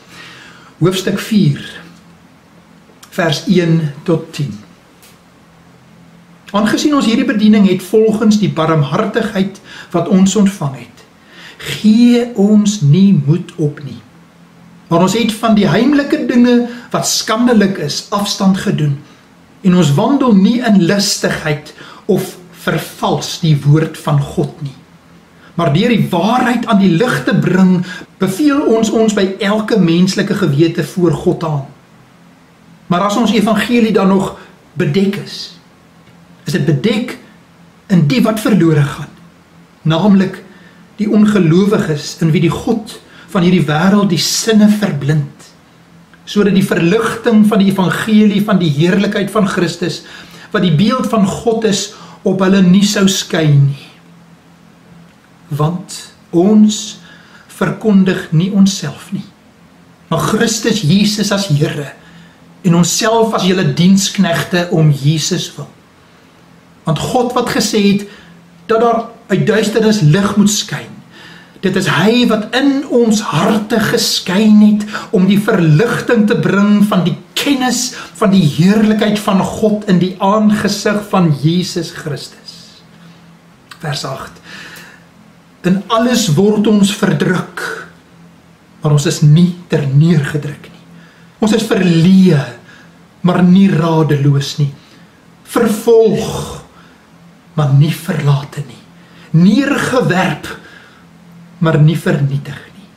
hoofstuk 4 vers 1 tot 10. Aangesien ons hierdie bediening het volgens die barmhartigheid wat ons ontvang het, gee ons nie moed op nie. Maar ons het van die heimlike dinge wat skandelik is afstand gedoen en ons wandel nie in listigheid of vervals die woord van God nie. Maar deur die waarheid aan die lig te bring, beveel ons by elke menslike gewete voor God aan. Maar as ons evangelie dan nog bedek is dit bedek in die wat verlore gaan, naamlik die ongelowiges in wie die God van hierdie wêreld die sinne verblind, sodat die verligting van die evangelie van die heerlikheid van Christus, wat die beeld van God is, op hulle nie sou skyn nie. Want ons verkondig nie onsself nie, maar Christus Jesus as Here, en onsself as julle diensknegte om Jesus wil. Want God wat gesê het, dat daar uit duisternis lig moet skyn, dit is hy wat in ons harte geskyn het, om die verligting te bring van die kennis van die heerlikheid van God in die aangesig van Jesus Christus. Vers 8. In alles word ons verdruk, maar ons is nie terneergedruk nie. Ons is verleë, maar nie radeloos nie. Vervolg, maar nie verlate nie. Neergewerp, maar nie vernietig nie.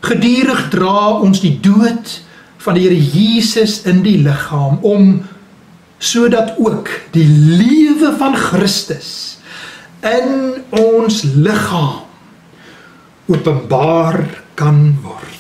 Gedurig dra ons die dood van die Here Jesus in die liggaam, om sodat ook die lewe van Christus in ons liggaam openbaar kan word.